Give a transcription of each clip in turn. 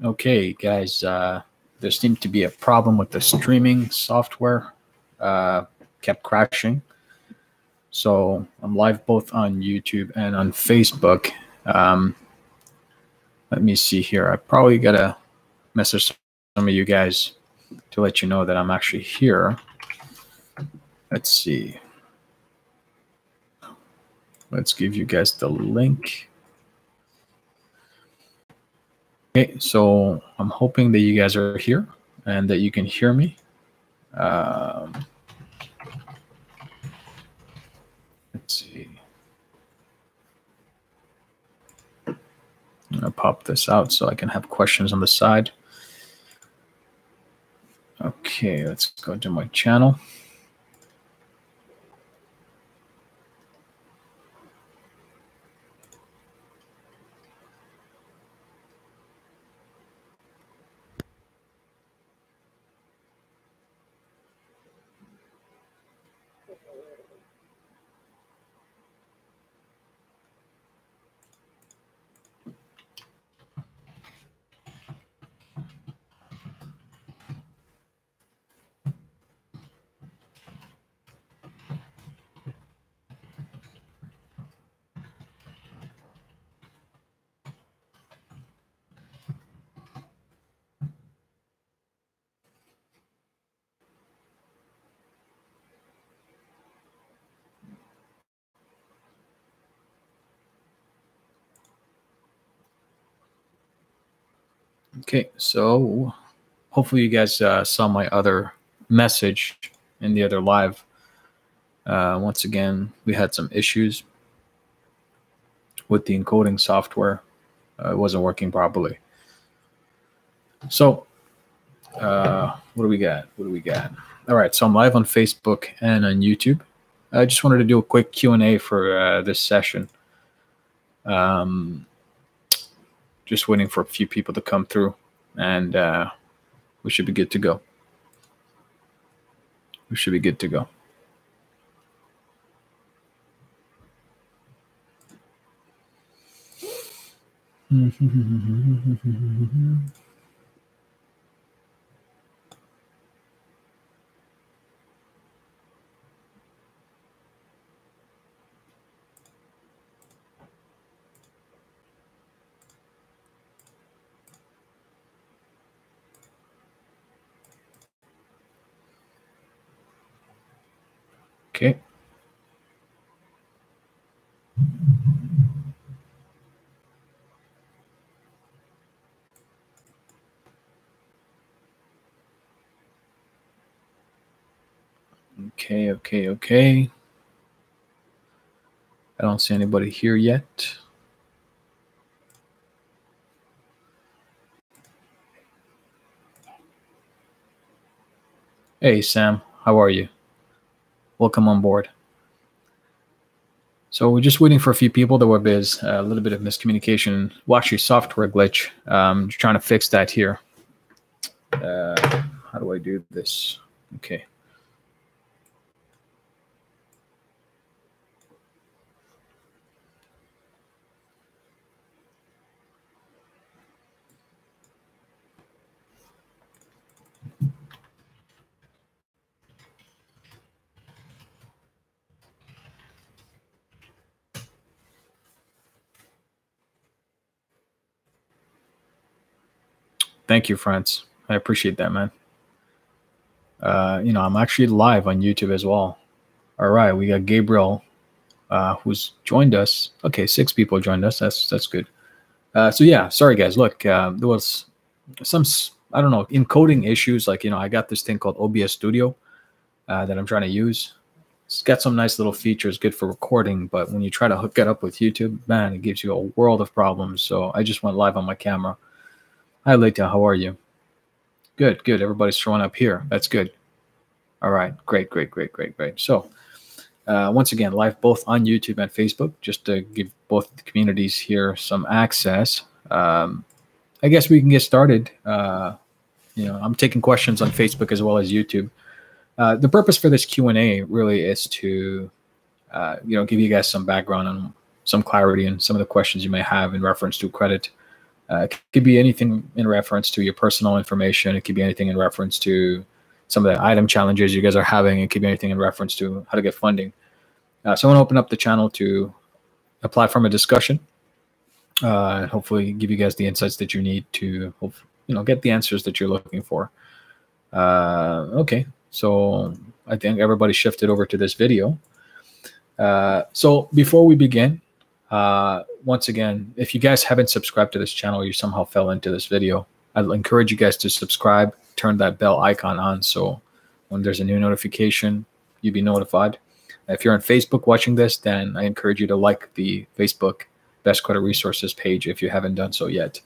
Okay, guys, there seemed to be a problem with the streaming software. Kept crashing. So I'm live both on YouTube and on Facebook. Let me see here. I probably got to message some of you guys to let you know that I'm actually here. Let's see. Let's give you guys the link. Okay, so I'm hoping that you guys are here and that you can hear me. Let's see. I'm gonna pop this out so I can have questions on the side. Okay, let's go to my channel. Okay, so hopefully you guys saw my other message in the other live. Once again, we had some issues with the encoding software. It wasn't working properly. So what do we got? What do we got? All right, so I'm live on Facebook and on YouTube. I just wanted to do a quick Q&A for this session. Just waiting for a few people to come through, and we should be good to go. We should be good to go. Okay. Okay. I don't see anybody here yet. Hey, Sam, how are you? Welcome on board. So we're just waiting for a few people. There was a little bit of miscommunication. Well, actually, software glitch. Just trying to fix that here. How do I do this? Okay. Thank you, friends. I appreciate that, man. I'm actually live on YouTube as well. All right, we got Gabriel, who's joined us. Okay, 6 people joined us. That's good. So yeah, sorry guys. Look, there was some, I don't know, encoding issues. Like, I got this thing called OBS Studio that I'm trying to use. It's got some nice little features, good for recording, but when you try to hook it up with YouTube, man, it gives you a world of problems. So I just went live on my camera. Hi, Leita, how are you? Good. Everybody's showing up here. That's good. All right, great. So once again, live both on YouTube and Facebook, just to give both the communities here some access. I guess we can get started. I'm taking questions on Facebook as well as YouTube. The purpose for this Q&A really is to, give you guys some background and some clarity on some of the questions you may have in reference to credit It could be anything in reference to your personal information. It could be anything in reference to some of the item challenges you guys are having. It could be anything in reference to how to get funding. So I want to open up the channel to a platform of discussion, and hopefully give you guys the insights that you need to, get the answers that you're looking for. Okay, so I think everybody shifted over to this video. So before we begin, once again, if you guys haven't subscribed to this channel, you somehow fell into this video, I'd encourage you guys to subscribe, turn that bell icon on, so when there's a new notification, you'll be notified. If you're on Facebook watching this, then I encourage you to like the Facebook Best Credit Resources page if you haven't done so yet.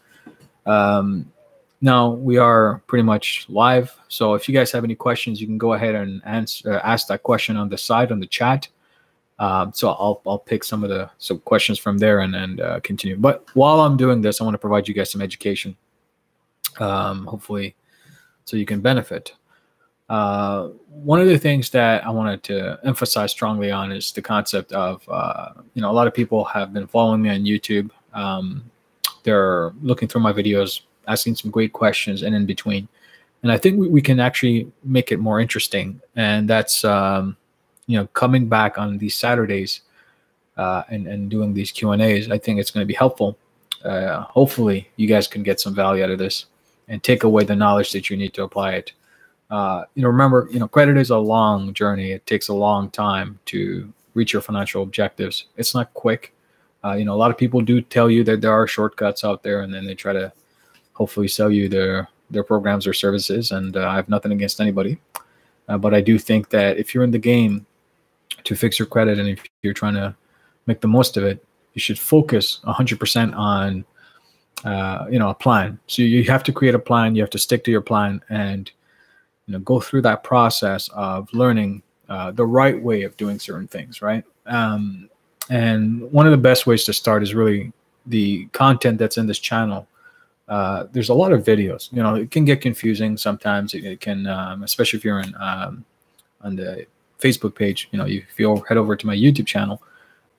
Now we are pretty much live, so if you guys have any questions, you can go ahead and ask that question on the side on the chat. So I'll pick some questions from there and continue. But while I'm doing this, I want to provide you guys some education, hopefully, so you can benefit. One of the things that I wanted to emphasize strongly on is the concept of, a lot of people have been following me on YouTube. They're looking through my videos, asking some great questions and in between. And I think we can actually make it more interesting. And that's, coming back on these Saturdays and doing these Q&As. I think it's going to be helpful. Hopefully you guys can get some value out of this and take away the knowledge that you need to apply it. Remember, credit is a long journey. It takes a long time to reach your financial objectives. It's not quick. A lot of people do tell you that there are shortcuts out there, and then they try to hopefully sell you their programs or services. And I have nothing against anybody. But I do think that if you're in the game to fix your credit, and if you're trying to make the most of it, you should focus 100% on, a plan. So you have to create a plan. You have to stick to your plan and go through that process of learning the right way of doing certain things, right? And one of the best ways to start is really the content that's in this channel. There's a lot of videos. It can get confusing sometimes. It can, especially if you're on the Facebook page. If you head over to my YouTube channel,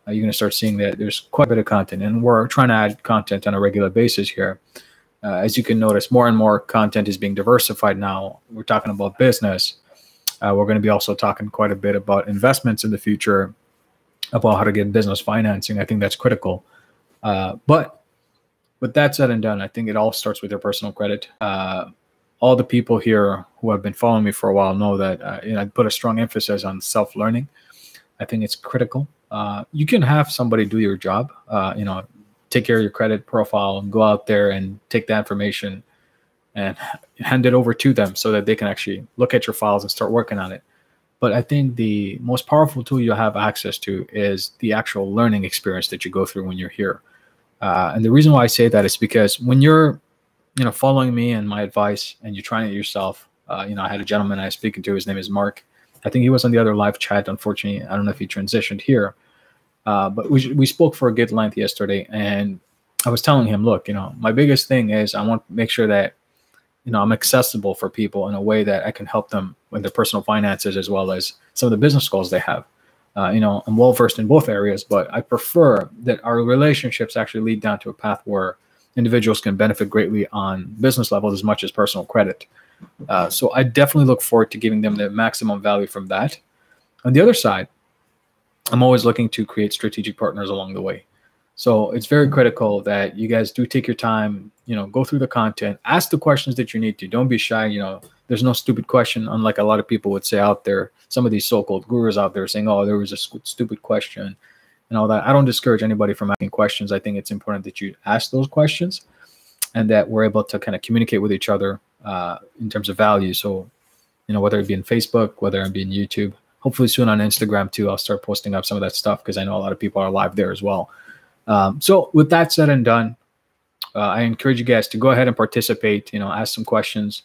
you're going to start seeing that there's quite a bit of content, and we're trying to add content on a regular basis here. As you can notice, more and more content is being diversified now. We're talking about business. We're going to be also talking quite a bit about investments in the future, about how to get business financing. I think that's critical. But with that said and done, I think it all starts with your personal credit. All the people here who have been following me for a while know that I put a strong emphasis on self-learning. I think it's critical. You can have somebody do your job, take care of your credit profile and go out there and take that information and hand it over to them so that they can actually look at your files and start working on it. But I think the most powerful tool you have access to is the actual learning experience that you go through when you're here. And the reason why I say that is because when you're, following me and my advice and you're trying it yourself, I had a gentleman I was speaking to, his name is Mark. I think he was on the other live chat. Unfortunately, I don't know if he transitioned here. But we spoke for a good length yesterday, and I was telling him, look, my biggest thing is I want to make sure that, I'm accessible for people in a way that I can help them with their personal finances as well as some of the business goals they have. I'm well versed in both areas, but I prefer that our relationships actually lead down to a path where individuals can benefit greatly on business levels as much as personal credit. So I definitely look forward to giving them the maximum value from that. On the other side, I'm always looking to create strategic partners along the way. So it's very critical that you guys do take your time, go through the content, ask the questions that you need to. Don't be shy. There's no stupid question, unlike a lot of people would say out there. Some of these so-called gurus out there saying, oh, there was a stupid question and all that. I don't discourage anybody from asking questions. I think it's important that you ask those questions and that we're able to kind of communicate with each other in terms of value. So, whether it be in Facebook, whether it be in YouTube, hopefully soon on Instagram too, I'll start posting up some of that stuff because I know a lot of people are live there as well. So with that said and done, I encourage you guys to go ahead and participate, ask some questions.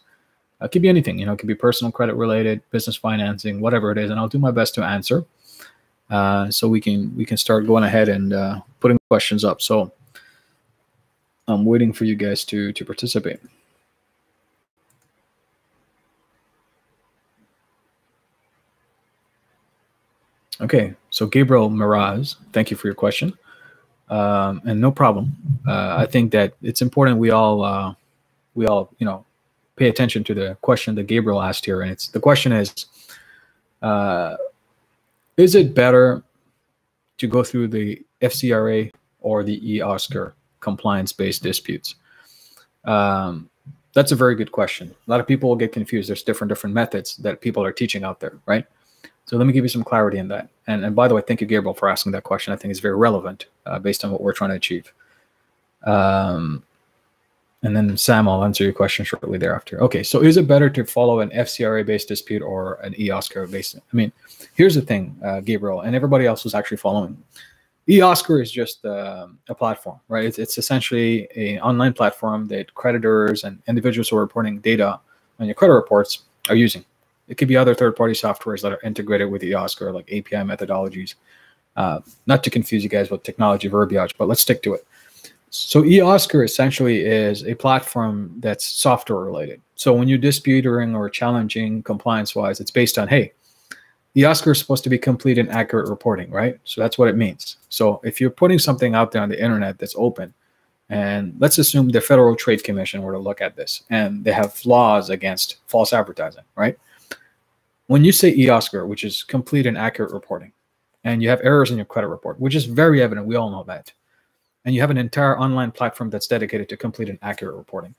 It could be anything, it could be personal credit related, business financing, whatever it is. And I'll do my best to answer. So we can start going ahead and putting questions up. So I'm waiting for you guys to participate. Okay, so Gabriel Miraz, thank you for your question. And no problem. I think that it's important we all pay attention to the question that Gabriel asked here, and the question uh, is it better to go through the FCRA or the eOscar compliance-based disputes? Um, that's a very good question. A lot of people will get confused. There's different methods that people are teaching out there, right? So let me give you some clarity in that. And by the way, thank you, Gabriel, for asking that question. I think it's very relevant based on what we're trying to achieve. And then Sam, I'll answer your question shortly thereafter. Okay, so is it better to follow an FCRA-based dispute or an eOscar-based? I mean, here's the thing, Gabriel, and everybody else who's actually following. eOscar is just a platform, right? It's essentially an online platform that creditors and individuals who are reporting data on your credit reports are using. It could be other third-party softwares that are integrated with eOscar, like API methodologies. Not to confuse you guys with technology verbiage, but let's stick to it. So eOscar essentially is a platform that's software related. So when you're disputing or challenging compliance-wise, it's based on, hey, eOscar is supposed to be complete and accurate reporting, right? So that's what it means. So if you're putting something out there on the internet that's open, and let's assume the Federal Trade Commission were to look at this, and they have flaws against false advertising, right? When you say eOscar, which is complete and accurate reporting, and you have errors in your credit report, which is very evident, we all know that, and you have an entire online platform that's dedicated to complete and accurate reporting,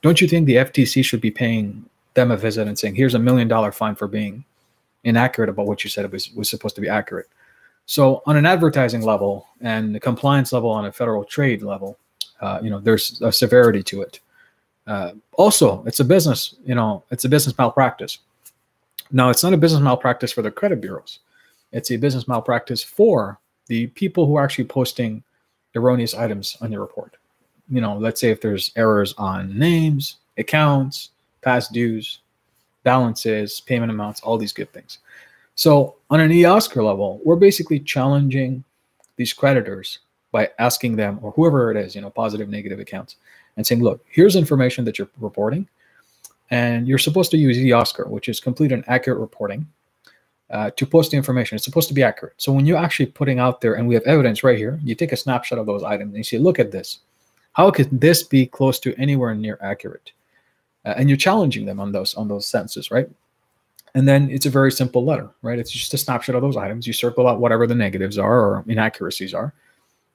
don't you think the FTC should be paying them a visit and saying, here's $1 million fine for being inaccurate about what you said it was supposed to be accurate? So on an advertising level and the compliance level on a federal trade level, there's a severity to it. Also, it's a business, it's a business malpractice. Now, it's not a business malpractice for the credit bureaus. It's a business malpractice for the people who are actually posting erroneous items on your report. Let's say if there's errors on names, accounts, past dues, balances, payment amounts, all these good things. So on an eOscar level, we're basically challenging these creditors by asking them, or whoever it is, positive, negative accounts, and saying, look, here's information that you're reporting, and you're supposed to use eOscar, which is complete and accurate reporting, to post the information. It's supposed to be accurate. So when you're actually putting out there, and we have evidence right here, you take a snapshot of those items and you say, look at this. How could this be close to anywhere near accurate? And you're challenging them on those sentences, right? And then it's a very simple letter, right? It's just a snapshot of those items. You circle out whatever the negatives are or inaccuracies are.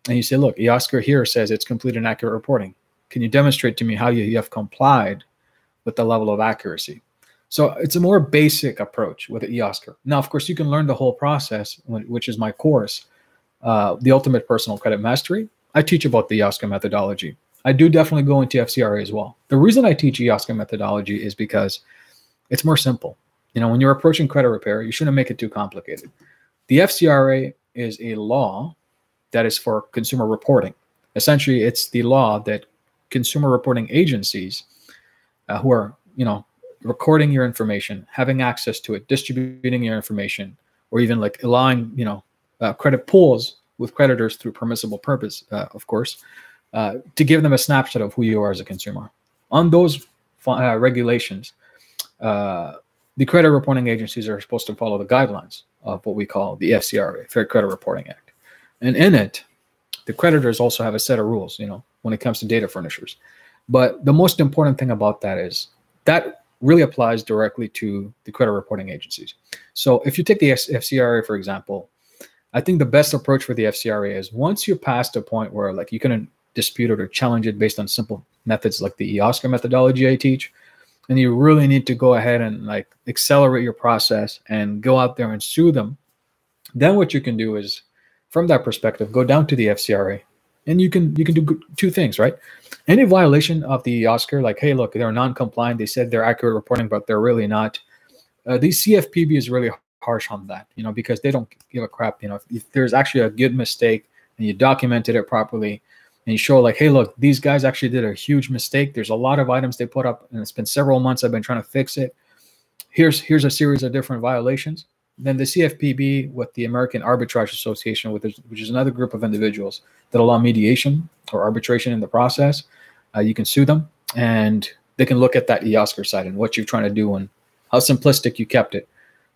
And you say, look, eOscar here says it's complete and accurate reporting. Can you demonstrate to me how you have complied with the level of accuracy? So it's a more basic approach with the eOscar. Now, of course, you can learn the whole process, which is my course, The Ultimate Personal Credit Mastery. I teach about the eOscar methodology. I do definitely go into FCRA as well. The reason I teach eOscar methodology is because it's more simple. When you're approaching credit repair, you shouldn't make it too complicated. The FCRA is a law that is for consumer reporting. Essentially, it's the law that consumer reporting agencies who are, recording your information, having access to it, distributing your information, or even like allowing, credit pools with creditors through permissible purpose, of course, to give them a snapshot of who you are as a consumer. On those regulations, the credit reporting agencies are supposed to follow the guidelines of what we call the FCRA, Fair Credit Reporting Act. And in it, the creditors also have a set of rules, when it comes to data furnishers. But the most important thing about that is that really applies directly to the credit reporting agencies. So if you take the FCRA, for example, I think the best approach for the FCRA is once you're past a point where like you can dispute it or challenge it based on simple methods like the eOscar methodology I teach, and you really need to go ahead and like accelerate your process and go out there and sue them, then what you can do is, from that perspective, go down to the FCRA, and you can do two things, right? Any violation of the eOscar, like, hey, look, they're non-compliant, they said they're accurate reporting, but they're really not. The CFPB is really harsh on that, because they don't give a crap. If there's actually a good mistake and you documented it properly, and you show like, hey, look, these guys actually did a huge mistake. There's a lot of items they put up, and it's been several months I've been trying to fix it. Here's a series of different violations. Then the CFPB with the American Arbitrage Association, which is another group of individuals that allow mediation or arbitration in the process, you can sue them, and they can look at that eOscar site and what you're trying to do and how simplistic you kept it.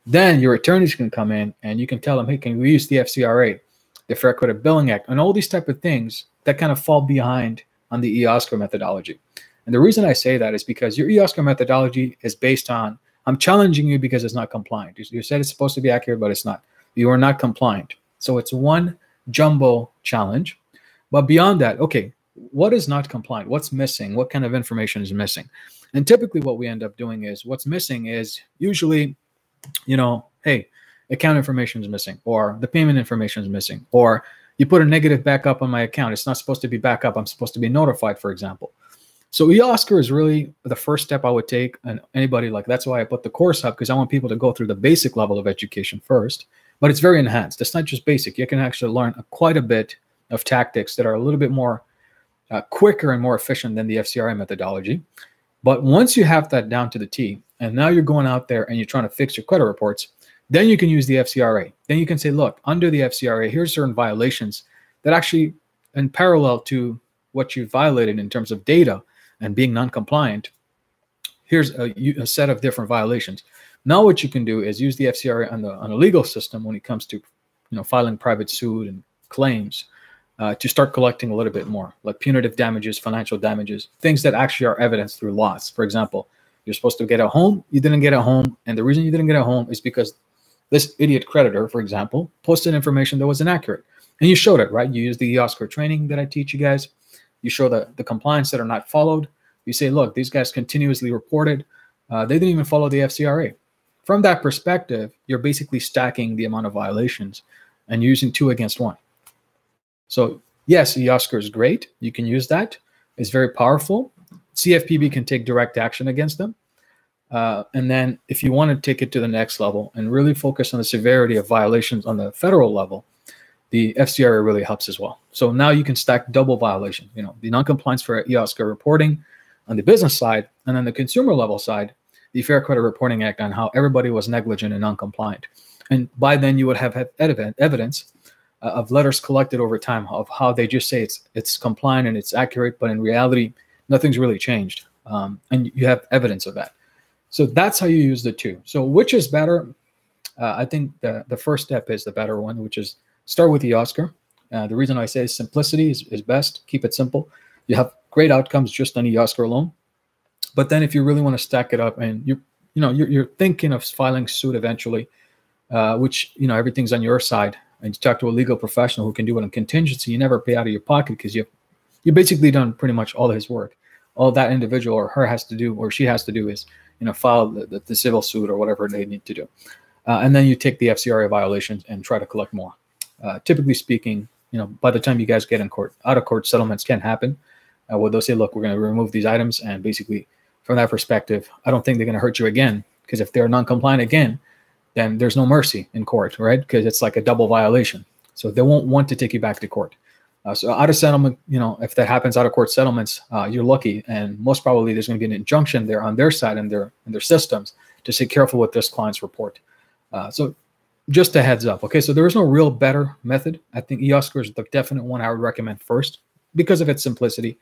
Then your attorneys can come in and you can tell them, hey, can we use the FCRA? the Fair Credit Billing Act, and all these type of things that kind of fall behind on the EOSCAR methodology. And the reason I say that is because your EOSCAR methodology is based on, I'm challenging you because it's not compliant. You said it's supposed to be accurate, but it's not. You are not compliant. So it's one jumbo challenge. But beyond that, okay, what is not compliant? What's missing? What kind of information is missing? And typically what we end up doing is what's missing is usually, hey, account information is missing, or the payment information is missing, or you put a negative backup on my account. It's not supposed to be backup. I'm supposed to be notified, for example. So EOSCAR is really the first step I would take, and anybody that's why I put the course up, because I want people to go through the basic level of education first, but it's very enhanced. It's not just basic. You can actually learn quite a bit of tactics that are a little bit more quicker and more efficient than the FCRA methodology. But once you have that down to the T, and now you're going out there and you're trying to fix your credit reports, then you can use the FCRA. Then you can say, look, under the FCRA, here's certain violations that actually, in parallel to what you violated in terms of data and being non-compliant, here's a set of different violations. Now what you can do is use the FCRA on the legal system when it comes to filing private suit and claims to start collecting a little bit more, like punitive damages, financial damages, things that actually are evidenced through loss. For example, you're supposed to get a home, you didn't get a home, and the reason you didn't get a home is because this idiot creditor, for example, posted information that was inaccurate. And you showed it, right? You use the EOSCAR training that I teach you guys. You show the compliance that are not followed. You say, look, these guys continuously reported. They didn't even follow the FCRA. From that perspective, you're basically stacking the amount of violations and using 2 against 1. So yes, EOSCAR is great. You can use that. It's very powerful. CFPB can take direct action against them. And then if you want to take it to the next level and really focus on the severity of violations on the federal level, the FCRA really helps as well. So now you can stack double violation, the non-compliance for EOSCAR reporting on the business side, and then the consumer level side, the Fair Credit Reporting Act on how everybody was negligent and non-compliant. And by then you would have had evidence of letters collected over time of how they just say it's compliant and it's accurate, but in reality, nothing's really changed. And you have evidence of that. So that's how you use the 2. So which is better? I think the first step is the better one, which is start with EOSCAR. The reason I say simplicity is best. Keep it simple. You have great outcomes just on EOSCAR alone. But then if you really want to stack it up and you're thinking of filing suit eventually, which everything's on your side, and you talk to a legal professional who can do it on contingency, you never pay out of your pocket because you basically done pretty much all his work. All that individual or her has to do, or she has to do, is file the civil suit or whatever they need to do. And then you take the FCRA violations and try to collect more. Typically speaking, by the time you guys get in court, out-of-court settlements can happen where they'll say, look, we're going to remove these items. And basically, from that perspective, I don't think they're going to hurt you again, because if they're non-compliant again, then there's no mercy in court, right? Because it's like a double violation. So they won't want to take you back to court. So out of settlement, if that happens, out of court settlements, you're lucky, and most probably there's going to be an injunction there on their side and their systems to say careful with this client's report. So just a heads up, okay? So there is no real better method. I think EOSCAR is the definite one I would recommend first because of its simplicity,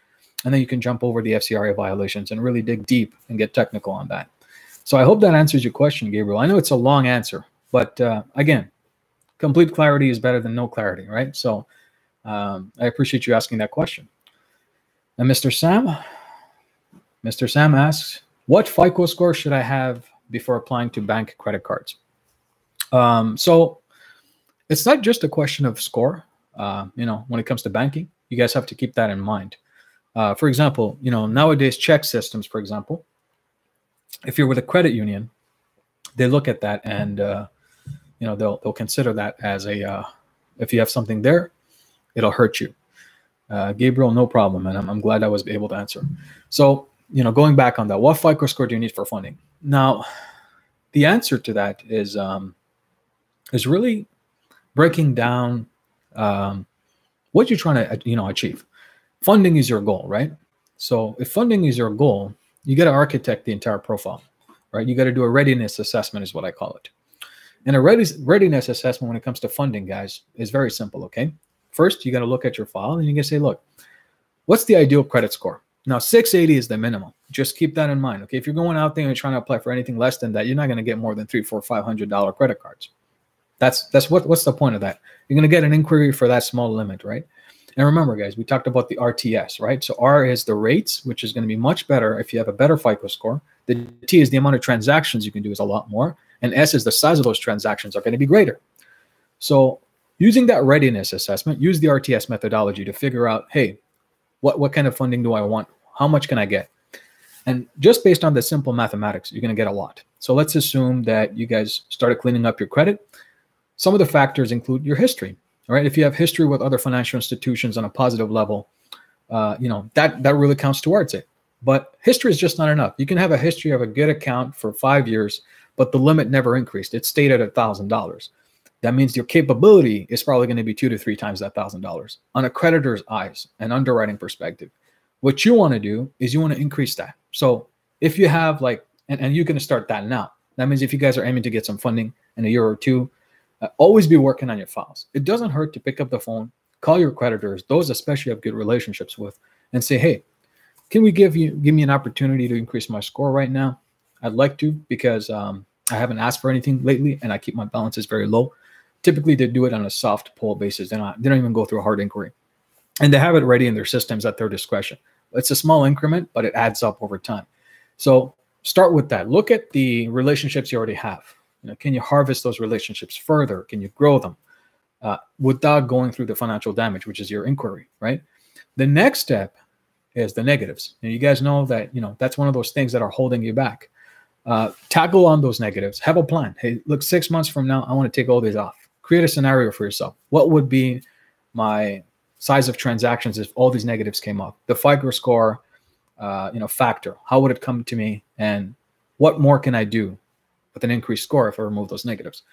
and then you can jump over the FCRA violations and really dig deep and get technical on that. So I hope that answers your question, Gabriel. I know it's a long answer, but again, complete clarity is better than no clarity, right? So I appreciate you asking that question. And Mr. Sam asks, what FICO score should I have before applying to bank credit cards? So it's not just a question of score, when it comes to banking. You guys have to keep that in mind. For example, nowadays check systems, for example, if you're with a credit union, they look at that and, they'll consider that as if you have something there, it'll hurt you. Gabriel, no problem, and I'm glad I was able to answer. So, going back on that, what FICO score do you need for funding? Now, the answer to that is really breaking down what you're trying to, achieve. Funding is your goal, right? So if funding is your goal, you got to architect the entire profile, right? You got to do a readiness assessment is what I call it. And a readiness assessment when it comes to funding, guys, is very simple, okay? First, you got to look at your file and you can say, look, what's the ideal credit score? Now, 680 is the minimum. Just keep that in mind, okay? If you're going out there and you're trying to apply for anything less than that, you're not going to get more than $300, $400, $500 credit cards. What's the point of that? You're going to get an inquiry for that small limit, right? And remember, guys, we talked about the RTS, right? So R is the rates, which is going to be much better if you have a better FICO score. The T is the amount of transactions you can do is a lot more. And S is the size of those transactions are going to be greater. So using that readiness assessment, use the RTS methodology to figure out, hey, what kind of funding do I want? How much can I get? And just based on the simple mathematics, you're going to get a lot. So let's assume that you guys started cleaning up your credit. Some of the factors include your history, right? If you have history with other financial institutions on a positive level, that really counts towards it. But history is just not enough. You can have a history of a good account for 5 years, but the limit never increased. It stayed at $1,000. That means your capability is probably going to be 2 to 3 times that $1,000 on a creditor's eyes and underwriting perspective. What you want to do is you want to increase that. So if you have and you're going to start that now. That means if you guys are aiming to get some funding in a year or two, always be working on your files. It doesn't hurt to pick up the phone, call your creditors, those especially you have good relationships with, and say, hey, can we give me an opportunity to increase my score right now? I'd like to, because I haven't asked for anything lately and I keep my balances very low. Typically, they do it on a soft pull basis. They don't even go through a hard inquiry. And they have it ready in their systems at their discretion. It's a small increment, but it adds up over time. So start with that. Look at the relationships you already have. Can you harvest those relationships further? Can you grow them without going through the financial damage, which is your inquiry, right? The next step is the negatives. And you guys know that, that's one of those things that are holding you back. Tackle on those negatives. Have a plan. Hey, look, 6 months from now, I want to take all these off. Create a scenario for yourself. What would be my size of transactions if all these negatives came up? The FICO score, factor. How would it come to me? And what more can I do with an increased score if I remove those negatives?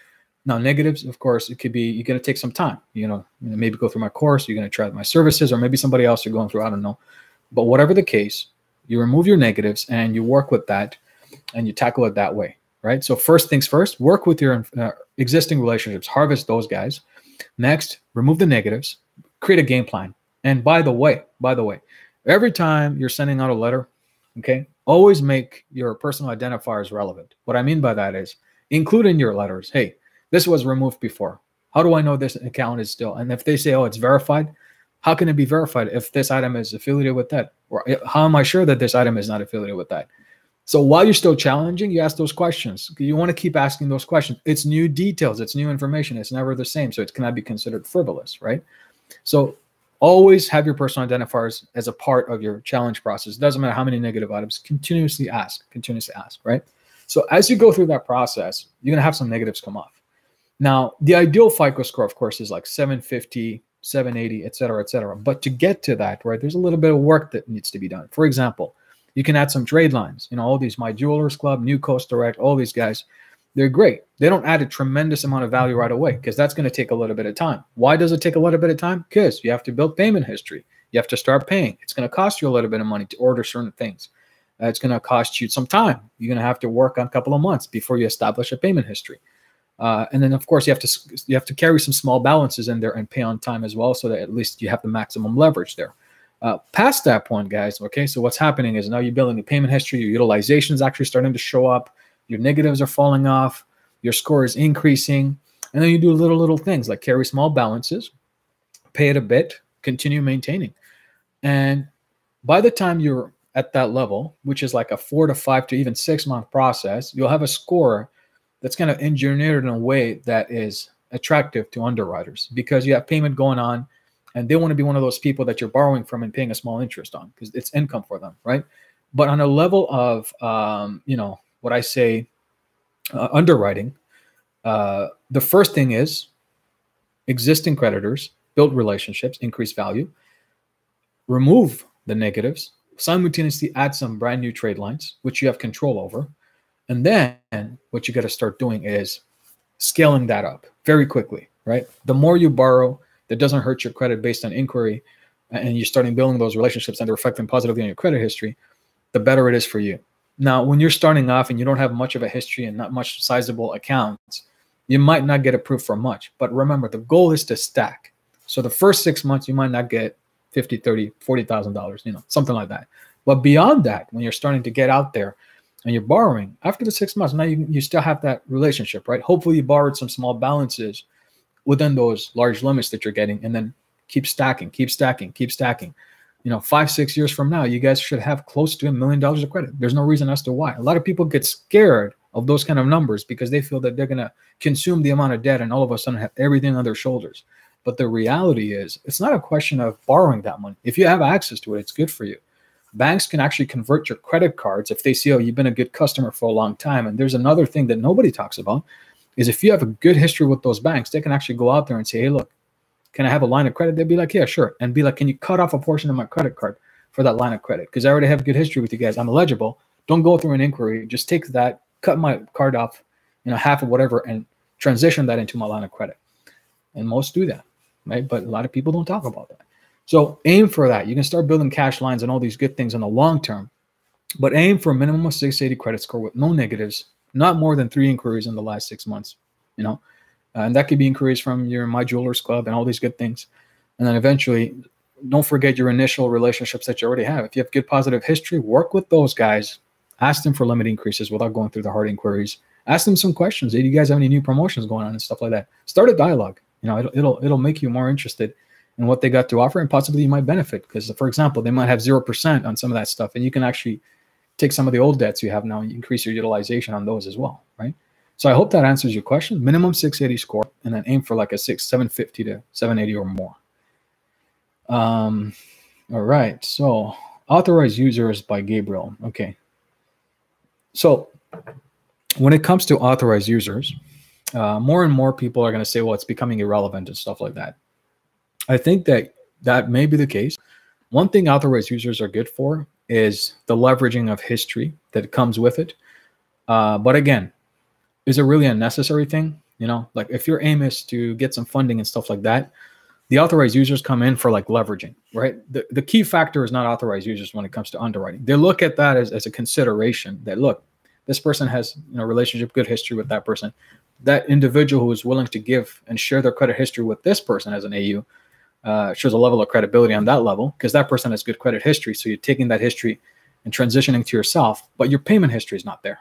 Now, negatives, of course, it could be you're going to take some time. Maybe go through my course. You're going to try my services, or maybe somebody else you're going through. I don't know. But whatever the case, you remove your negatives and you work with that, and you tackle it that way, right? So first things first, work with your existing relationships, harvest those guys. Next, remove the negatives, create a game plan. And by the way, every time you're sending out a letter, okay, always make your personal identifiers relevant. What I mean by that is include in your letters, hey, this was removed before. How do I know this account is still? And if they say, oh, it's verified, how can it be verified if this item is affiliated with that? Or how am I sure that this item is not affiliated with that? So while you're still challenging, you ask those questions. You want to keep asking those questions. It's new details. It's new information. It's never the same. So it cannot be considered frivolous, right? So always have your personal identifiers as a part of your challenge process. It doesn't matter how many negative items. Continuously ask, right? So as you go through that process, you're going to have some negatives come off. Now, the ideal FICO score, of course, is like 750, 780, et cetera, et cetera. But to get to that, right, there's a little bit of work that needs to be done. For example, you can add some trade lines. All these My Jewelers Club, New Coast Direct, all these guys, they're great. They don't add a tremendous amount of value right away because that's going to take a little bit of time. Why does it take a little bit of time? Because you have to build payment history. You have to start paying. It's going to cost you a little bit of money to order certain things. It's going to cost you some time. You're going to have to work on a couple of months before you establish a payment history. And then, of course, you have to carry some small balances in there and pay on time as well, so that at least you have the maximum leverage there. Past that point, guys, okay, so what's happening is now you're building a payment history. Your utilization is actually starting to show up. Your negatives are falling off. Your score is increasing. And then you do little things like carry small balances, pay it a bit, continue maintaining. And by the time you're at that level, which is like a 4 to 5 to even 6 month process, you'll have a score that's kind of engineered in a way that is attractive to underwriters because you have payment going on. And they want to be one of those people that you're borrowing from and paying a small interest on because it's income for them, right? But on a level of, what I say, underwriting, the first thing is existing creditors, build relationships, increase value, remove the negatives, simultaneously add some brand new trade lines, which you have control over. And then what you got to start doing is scaling that up very quickly, right? The more you borrow, that doesn't hurt your credit based on inquiry, and you're starting building those relationships and they're reflecting positively on your credit history, the better it is for you. Now, when you're starting off and you don't have much of a history and not much sizable accounts, you might not get approved for much. But remember, the goal is to stack. So the first 6 months, you might not get $50, $30, $40,000, something like that. But beyond that, when you're starting to get out there, and you're borrowing after the 6 months, now you still have that relationship, right? Hopefully you borrowed some small balances within those large limits that you're getting, and then keep stacking, keep stacking, keep stacking. 5, 6 years from now, you guys should have close to $1 million of credit. There's no reason as to why. A lot of people get scared of those kind of numbers because they feel that they're going to consume the amount of debt and all of a sudden have everything on their shoulders. But the reality is, it's not a question of borrowing that money. If you have access to it, it's good for you. Banks can actually convert your credit cards if they see, oh, you've been a good customer for a long time. And there's another thing that nobody talks about is if you have a good history with those banks, they can actually go out there and say, hey, look, can I have a line of credit? They'd be like, yeah, sure. And be like, can you cut off a portion of my credit card for that line of credit? Because I already have a good history with you guys. I'm eligible. Don't go through an inquiry. Just take that, cut my card off, half of whatever, and transition that into my line of credit. And most do that, right? But a lot of people don't talk about that. So aim for that. You can start building cash lines and all these good things in the long term, but aim for a minimum of 680 credit score with no negatives, not more than 3 inquiries in the last 6 months, and that could be inquiries from your My Jewelers Club and all these good things. And then eventually, don't forget your initial relationships that you already have. If you have good positive history, work with those guys. Ask them for limit increases without going through the hard inquiries. Ask them some questions. Hey, do you guys have any new promotions going on and stuff like that? Start a dialogue. It'll make you more interested in what they got to offer, and possibly you might benefit because, for example, they might have 0% on some of that stuff, and you can actually take some of the old debts you have now and increase your utilization on those as well, right? So I hope that answers your question. Minimum 680 score, and then aim for like a 750 to 780 or more. All right. So authorized users by Gabriel. Okay. So when it comes to authorized users, more and more people are going to say, well, it's becoming irrelevant and stuff like that. I think that may be the case. One thing authorized users are good for is the leveraging of history that comes with it. But again, is it really a necessary thing? Like if your aim is to get some funding and stuff like that, the authorized users come in for like leveraging, right? The key factor is not authorized users when it comes to underwriting. They look at that as a consideration that, look, this person has relationship, good history with that person. That individual who is willing to give and share their credit history with this person as an AU shows a level of credibility on that level because that person has good credit history. So you're taking that history and transitioning to yourself, but your payment history is not there.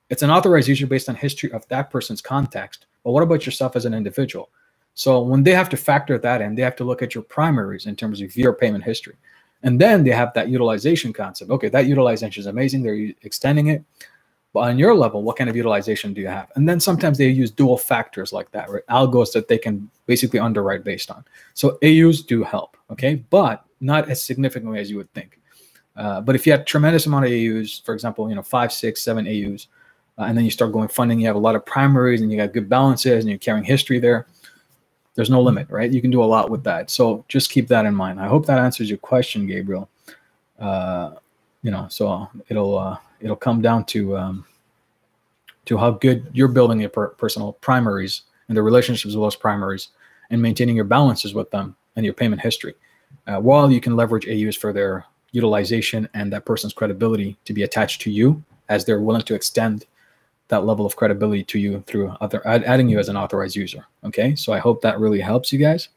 It's an authorized user based on history of that person's context. But what about yourself as an individual? So when they have to factor that in, they have to look at your primaries in terms of your payment history. And then they have that utilization concept. Okay, that utilization is amazing. They're extending it. But on your level, what kind of utilization do you have? And then sometimes they use dual factors like that, right? Algos that they can basically underwrite based on. So AUs do help, okay? But not as significantly as you would think. But if you have tremendous amount of AUs, for example, 5, 6, 7 AUs, and then you start going funding, you have a lot of primaries and you got good balances and you're carrying history there, there's no limit, right? You can do a lot with that. So just keep that in mind. I hope that answers your question, Gabriel. So it'll come down to how good you're building your personal primaries and the relationships with those primaries and maintaining your balances with them and your payment history, while you can leverage AUs for their utilization and that person's credibility to be attached to you as they're willing to extend that level of credibility to you through adding you as an authorized user. Okay, so I hope that really helps you guys.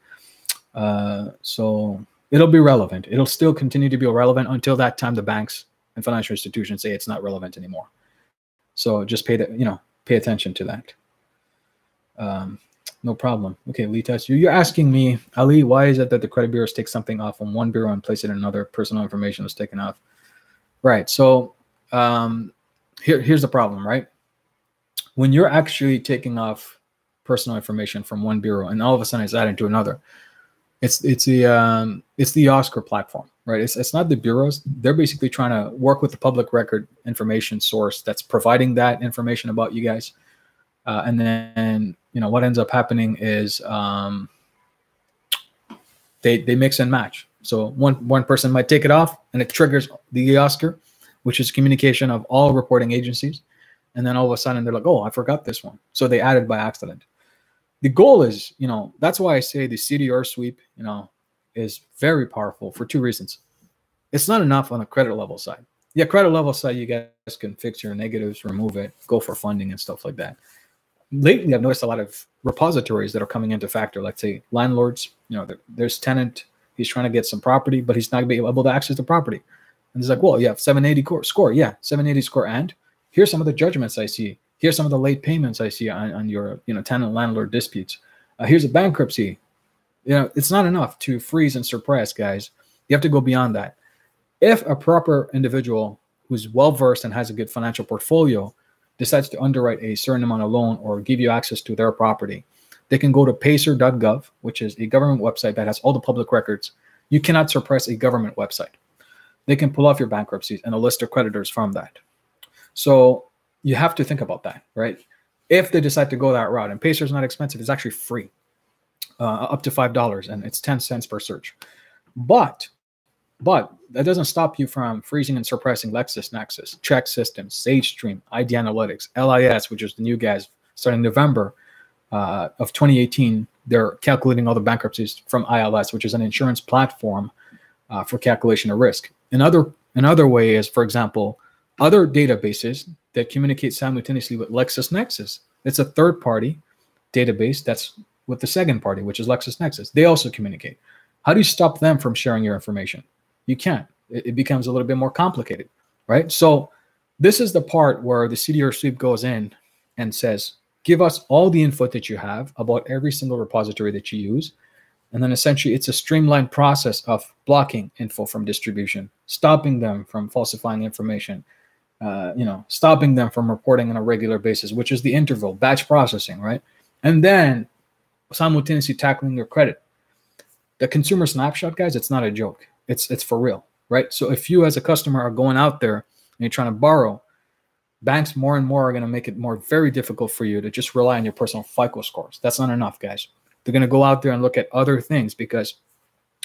So it'll be relevant. It'll still continue to be relevant until that time the banks and financial institutions say it's not relevant anymore. So just pay attention to that. No problem. Okay, Lee Tess, you're asking me, Ali, why is it that the credit bureaus take something off from one bureau and place it in another? Personal information is taken off. Right. So here's the problem, right? When you're actually taking off personal information from one bureau and all of a sudden it's added to another, it's the Oscar platform, right? It's not the bureaus. They're basically trying to work with the public record information source that's providing that information about you guys. And then, what ends up happening is they mix and match. So one person might take it off and it triggers the Oscar, which is communication of all reporting agencies. And then all of a sudden they're like, oh, I forgot this one. So they added by accident. The goal is, that's why I say the CDR sweep, is very powerful for 2 reasons. It's not enough on the credit level side. Yeah, credit level side, you guys can fix your negatives, remove it, go for funding and stuff like that. Lately, I've noticed a lot of repositories that are coming into factor. Let's say landlords, there's tenant, he's trying to get some property, but he's not going to be able to access the property. And it's like, well, you have 780 score. Yeah, 780 score and Here's some of the judgments I see. Here's some of the late payments I see on your tenant landlord disputes. Here's a bankruptcy. It's not enough to freeze and suppress, guys. You have to go beyond that. If a proper individual who's well versed and has a good financial portfolio decides to underwrite a certain amount of loan or give you access to their property, they can go to pacer.gov, which is a government website that has all the public records. You cannot suppress a government website. They can pull off your bankruptcies and a list of creditors from that. So you have to think about that, right? If they decide to go that route, and Pacer is not expensive, it's actually free, up to $5, and it's 10 cents per search. But that doesn't stop you from freezing and suppressing LexisNexis, Check Systems, SageStream, ID Analytics, LIS, which is the new guys starting November of 2018. They're calculating all the bankruptcies from ILS, which is an insurance platform for calculation of risk. Another way is, for example, other databases that communicate simultaneously with LexisNexis. It's a third-party database that's with the second party, which is LexisNexis. They also communicate. How do you stop them from sharing your information? You can't. It becomes a little bit more complicated, right? So this is the part where the CDR sweep goes in and says, give us all the info that you have about every single repository that you use. And then essentially it's a streamlined process of blocking info from distribution, stopping them from falsifying information, stopping them from reporting on a regular basis, which is the interval, batch processing, right? And then simultaneously tackling your credit. The consumer snapshot, guys, it's not a joke. It's for real, right? So if you as a customer are going out there and you're trying to borrow, banks more and more are going to make it very difficult for you to just rely on your personal FICO scores. That's not enough, guys. They're going to go out there and look at other things because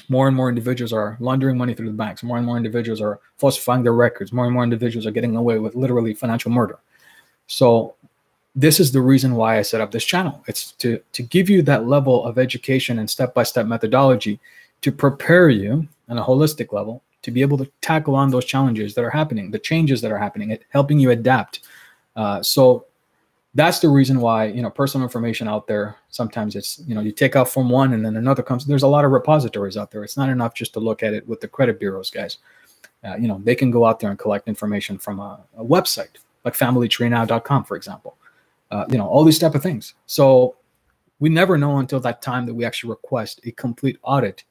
more and more individuals are laundering money through the banks. More and more individuals are falsifying their records. More and more individuals are getting away with literally financial murder. So this is the reason why I set up this channel. It's to give you that level of education and step-by-step methodology to prepare you on a holistic level to be able to tackle on those challenges that are happening, the changes that are happening, helping you adapt. So that's the reason why, personal information out there, sometimes it's, you take out from one and then another comes. There's a lot of repositories out there. It's not enough just to look at it with the credit bureaus, guys. They can go out there and collect information from a website like familytreenow.com, for example. All these type of things. So we never know until that time that we actually request a complete audit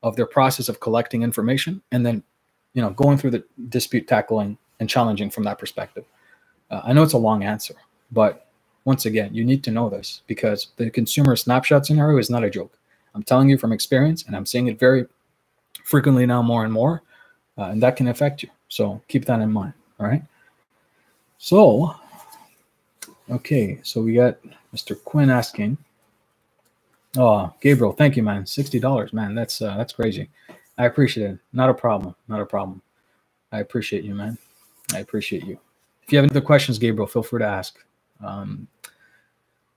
of their process of collecting information and then, going through the dispute tackling and challenging from that perspective. I know it's a long answer, but once again, you need to know this because the consumer snapshot scenario is not a joke. I'm telling you from experience, and I'm seeing it very frequently now, more and more, and that can affect you. So keep that in mind. All right. So, okay. So we got Mr. Quinn asking, oh, Gabriel, thank you, man. $60, man. That's crazy. I appreciate it. Not a problem. Not a problem. I appreciate you, man. I appreciate you. If you have any other questions, Gabriel, feel free to ask.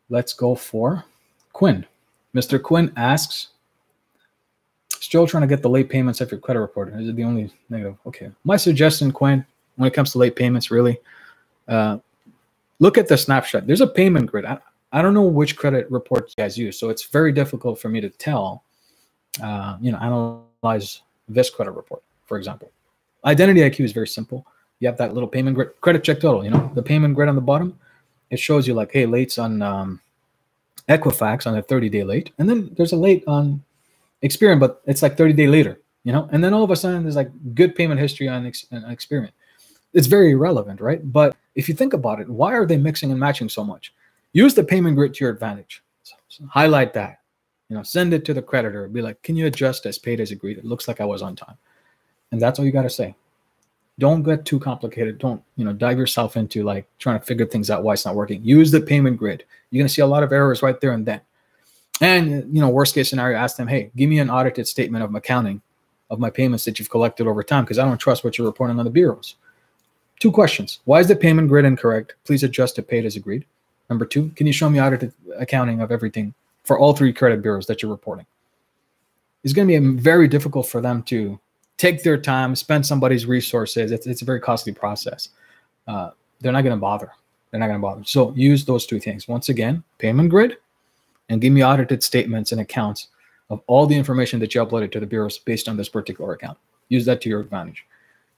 Let's go for Quinn. Mr. Quinn asks, still trying to get the late payments off your credit report. Is it the only negative? Okay. My suggestion, Quinn, when it comes to late payments, really, look at the snapshot. There's a payment grid. I don't know which credit report you guys use, so it's very difficult for me to tell, analyze this credit report, for example. Identity IQ is very simple. You have that little payment grid, credit check total, the payment grid on the bottom. It shows you like, hey, late's on Equifax on a 30-day late. And then there's a late on Experian, but it's like 30-day later, And then all of a sudden there's like good payment history on Experian. It's very irrelevant, right? But if you think about it, why are they mixing and matching so much? Use the payment grid to your advantage. So highlight that. Send it to the creditor. Be like, can you adjust as paid as agreed? It looks like I was on time. And that's all you got to say. Don't get too complicated. Don't, dive yourself into like trying to figure things out why it's not working. Use the payment grid. You're going to see a lot of errors right there and then. And, worst case scenario, ask them, hey, give me an audited statement of accounting of my payments that you've collected over time because I don't trust what you're reporting on the bureaus. 2 questions. Why is the payment grid incorrect? Please adjust to paid as agreed. Number 2, can you show me audited accounting of everything for all 3 credit bureaus that you're reporting? It's going to be very difficult for them to take their time, spend somebody's resources. It's a very costly process. They're not going to bother. They're not going to bother. So use those 2 things. Once again, payment grid, and give me audited statements and accounts of all the information that you uploaded to the bureaus based on this particular account. Use that to your advantage.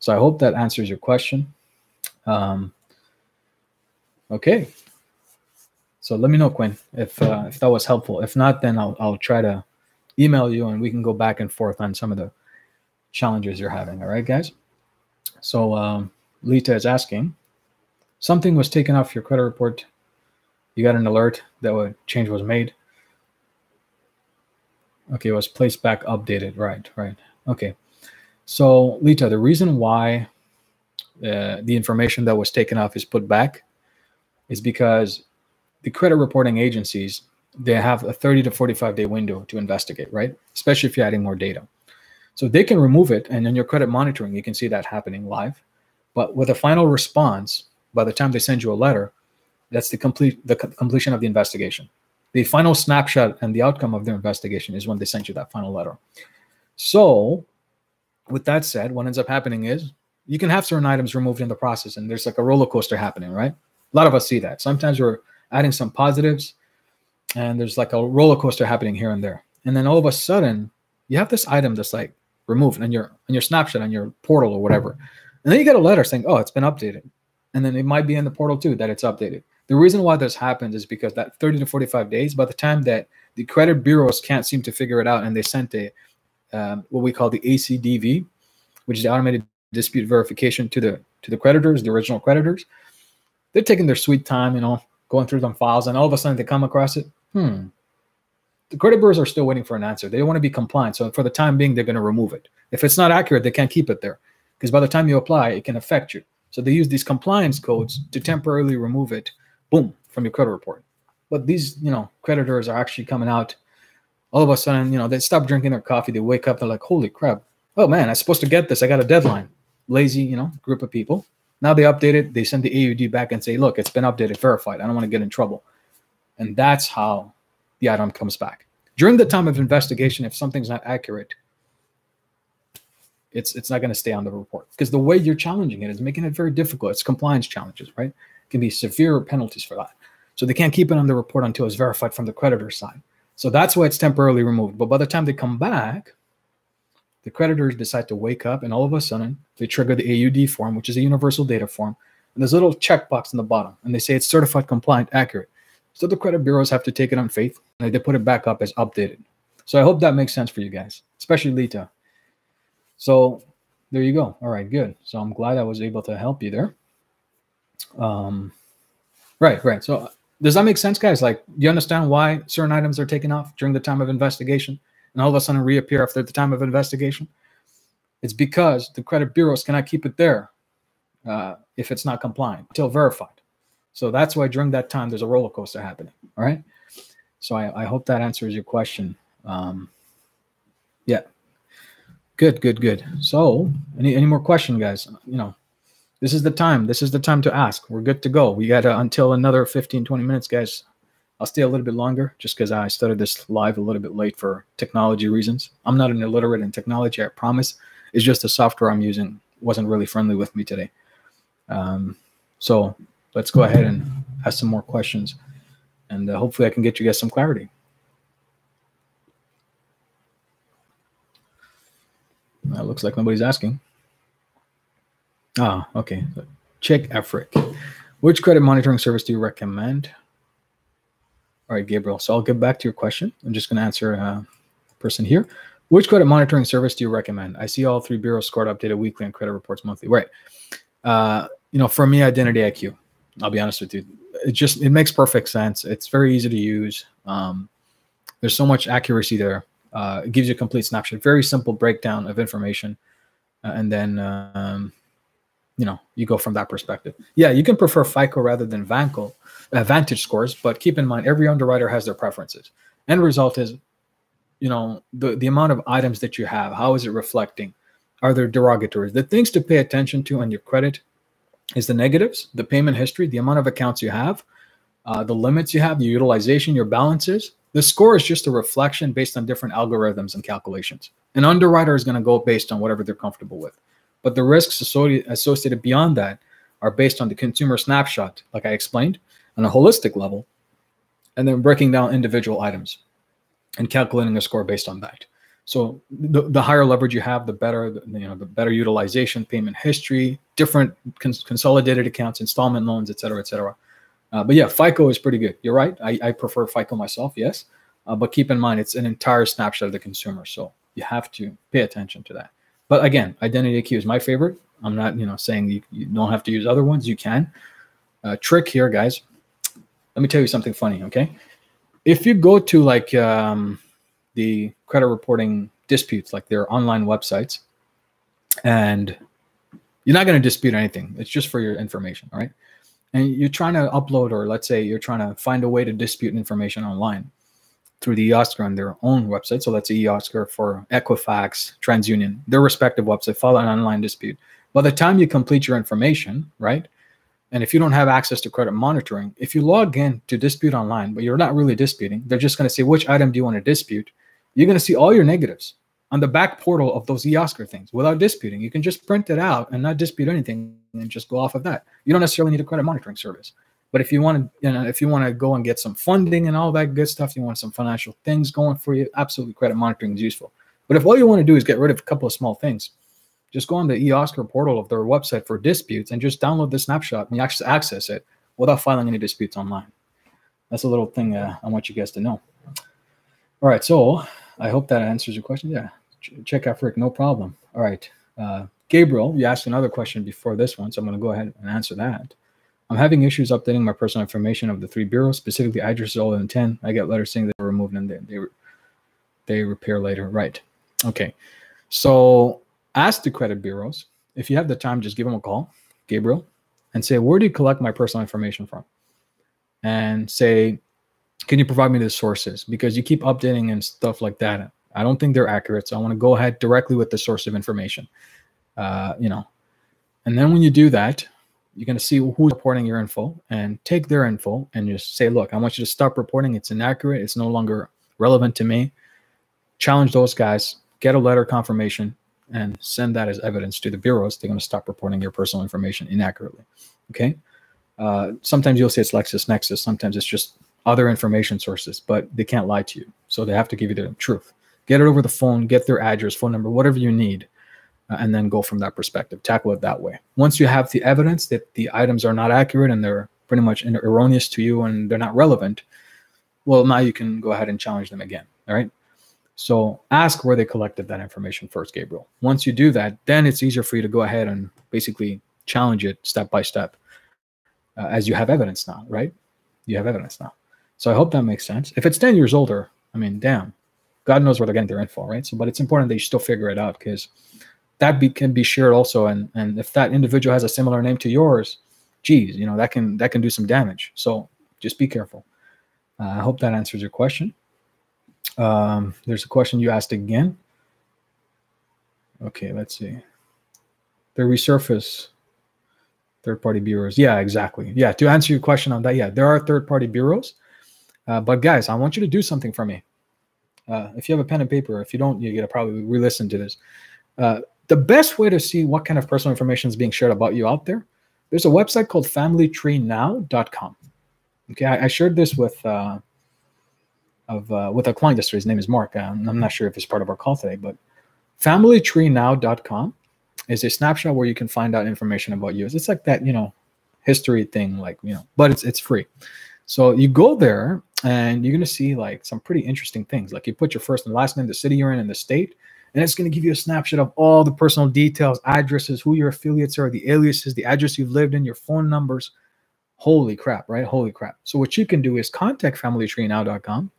So I hope that answers your question. Okay. So let me know, Quinn, if that was helpful. If not, then I'll try to email you and we can go back and forth on some of the challenges you're having. All right, guys. So Lita is asking, something was taken off your credit report. You got an alert that a change was made. Okay, it was placed back, updated. Right. Okay. So Lita, the reason why the information that was taken off is put back is because the credit reporting agencies, they have a 30 to 45-day window to investigate, right? Especially if you're adding more data. So they can remove it, and in your credit monitoring, you can see that happening live. But with a final response, by the time they send you a letter, that's the completion of the investigation. The final snapshot and the outcome of their investigation is when they send you that final letter. So with that said, what ends up happening is you can have certain items removed in the process, and there's like a roller coaster happening, right? A lot of us see that. Sometimes we're adding some positives, and there's like a roller coaster happening here and there. And then all of a sudden, you have this item that's like removed on your snapshot on your portal or whatever. And then you get a letter saying, oh, it's been updated. And then it might be in the portal too that it's updated. The reason why this happens is because that 30 to 45 days, by the time that the credit bureaus can't seem to figure it out, and they sent a what we call the ACDV, which is the automated dispute verification to the creditors, the original creditors, they're taking their sweet time, going through them files, and all of a sudden they come across it. The credit bureaus are still waiting for an answer. They want to be compliant. So for the time being, they're going to remove it. If it's not accurate, they can't keep it there, because by the time you apply, it can affect you. So they use these compliance codes to temporarily remove it, boom, from your credit report. But these, creditors are actually coming out. All of a sudden, they stop drinking their coffee. They wake up. They're like, holy crap. Oh, man, I'm supposed to get this. I got a deadline. Lazy, group of people. Now they update it. They send the AUD back and say, look, it's been updated, verified. I don't want to get in trouble. And that's how the item comes back. During the time of investigation, if something's not accurate, it's not going to stay on the report, because the way you're challenging it is making it very difficult. It's compliance challenges, right? It can be severe penalties for that. So they can't keep it on the report until it's verified from the creditor side. So that's why it's temporarily removed. But by the time they come back, the creditors decide to wake up, and all of a sudden they trigger the AUD form, which is a universal data form. And there's a little checkbox in the bottom, and they say it's certified, compliant, accurate. So the credit bureaus have to take it on faith, and they put it back up as updated. So I hope that makes sense for you guys, especially Lita. So there you go. All right, good. So I'm glad I was able to help you there. Right. So does that make sense, guys? Like, do you understand why certain items are taken off during the time of investigation and all of a sudden reappear after the time of investigation? It's because the credit bureaus cannot keep it there if it's not compliant until verified. So that's why during that time, there's a roller coaster happening. All right. So I hope that answers your question. Yeah. Good. So any more questions, guys? This is the time. This is the time to ask. We're good to go. We got until another 15, 20 minutes, guys. I'll stay a little bit longer just because I started this live a little bit late for technology reasons. I'm not an illiterate in technology, I promise. It's just the software I'm using wasn't really friendly with me today. So let's go ahead and ask some more questions, and hopefully I can get you guys some clarity. Looks like nobody's asking. Okay. Check Afric. Which credit monitoring service do you recommend? All right, Gabriel. So I'll get back to your question. I'm just going to answer a person here. Which credit monitoring service do you recommend? I see all three bureaus scored updated weekly and credit reports monthly. Right. For me, Identity IQ. I'll be honest with you. It makes perfect sense. It's very easy to use. There's so much accuracy there. It gives you a complete snapshot, very simple breakdown of information. And then, you go from that perspective. Yeah, you can prefer FICO rather than Vantage scores, but keep in mind, every underwriter has their preferences. End result is, the amount of items that you have, how is it reflecting? Are there derogatories? The things to pay attention to on your credit is the negatives, the payment history, the amount of accounts you have, the limits you have, your utilization, your balances. The score is just a reflection based on different algorithms and calculations. An underwriter is going to go based on whatever they're comfortable with. But the risks associated beyond that are based on the consumer snapshot, like I explained, on a holistic level, and then breaking down individual items and calculating a score based on that. So the higher leverage you have, the better, the better utilization, payment history, different consolidated accounts, installment loans, et cetera, et cetera. But yeah, FICO is pretty good. You're right. I prefer FICO myself, yes. But keep in mind, it's an entire snapshot of the consumer. So you have to pay attention to that. But again, Identity IQ is my favorite. I'm not, saying you don't have to use other ones. You can. Trick here, guys. Let me tell you something funny, okay? If you go to like the credit reporting disputes, like their online websites, and you're not going to dispute anything. It's just for your information, all right? And you're trying to upload, or let's say you're trying to find a way to dispute information online through the eOscar on their own website. So let's say eOscar for Equifax, TransUnion, their respective website, file an online dispute. By the time you complete your information, right? And if you don't have access to credit monitoring, if you log in to dispute online, but you're not really disputing, they're just going to say, which item do you want to dispute? You're going to see all your negatives on the back portal of those eOscar things without disputing. You can just print it out and not dispute anything and just go off of that. You don't necessarily need a credit monitoring service. But if you want to, if you want to go and get some funding and all that good stuff, you want some financial things going for you, absolutely credit monitoring is useful. But if all you want to do is get rid of a couple of small things, just go on the eOscar portal of their website for disputes and just download the snapshot and you actually access it without filing any disputes online. That's a little thing I want you guys to know. All right, so I hope that answers your question. Yeah, check out Frick, no problem. All right, Gabriel, you asked another question before this one, so I'm going to go ahead and answer that. I'm having issues updating my personal information of the 3 bureaus, specifically addresses older than 10. I get letters saying they're removed and they repair later. Right. Okay. So ask the credit bureaus. If you have the time, just give them a call, Gabriel, and say, where do you collect my personal information from? And say, can you provide me the sources? Because you keep updating and stuff like that. I don't think they're accurate. So I want to go ahead directly with the source of information. And then when you do that, you're going to see who's reporting your info and take their info and just say, look, I want you to stop reporting. It's inaccurate. It's no longer relevant to me. Challenge those guys, get a letter confirmation, and send that as evidence to the bureaus. They're going to stop reporting your personal information inaccurately. Okay. Sometimes you'll say it's LexisNexis. Sometimes it's just other information sources, but they can't lie to you. So they have to give you the truth. Get it over the phone, get their address, phone number, whatever you need. And then go from that perspective, tackle it that way. Once you have the evidence that the items are not accurate and they're pretty much erroneous to you and they're not relevant, well, now you can go ahead and challenge them again, all right? So ask where they collected that information first, Gabriel. Once you do that, then it's easier for you to go ahead and basically challenge it step by step as you have evidence now, right? You have evidence now. So I hope that makes sense. If it's 10 years older, I mean, damn, God knows where they're getting their info, right? So, but it's important that you still figure it out because that can be shared also, and if that individual has a similar name to yours, geez, that can do some damage. So just be careful. I hope that answers your question. There's a question you asked again. Okay, let's see. The resurface third-party bureaus. Yeah, exactly. Yeah, to answer your question on that, yeah, there are third-party bureaus. But guys, I want you to do something for me. If you have a pen and paper, if you don't, you gotta probably re-listen to this. The best way to see what kind of personal information is being shared about you out there, there's a website called familytreenow.com. Okay, I shared this with a client yesterday. His name is Mark. I'm not sure if it's part of our call today, but familytreenow.com is a snapshot where you can find out information about you. It's like that, history thing, but it's free. So you go there and you're going to see like some pretty interesting things. Like you put your first and last name, the city you're in, and the state. And it's going to give you a snapshot of all the personal details, addresses, who your affiliates are, the aliases, the address you've lived in, your phone numbers. Holy crap, right? Holy crap. So what you can do is contact familytreenow.com,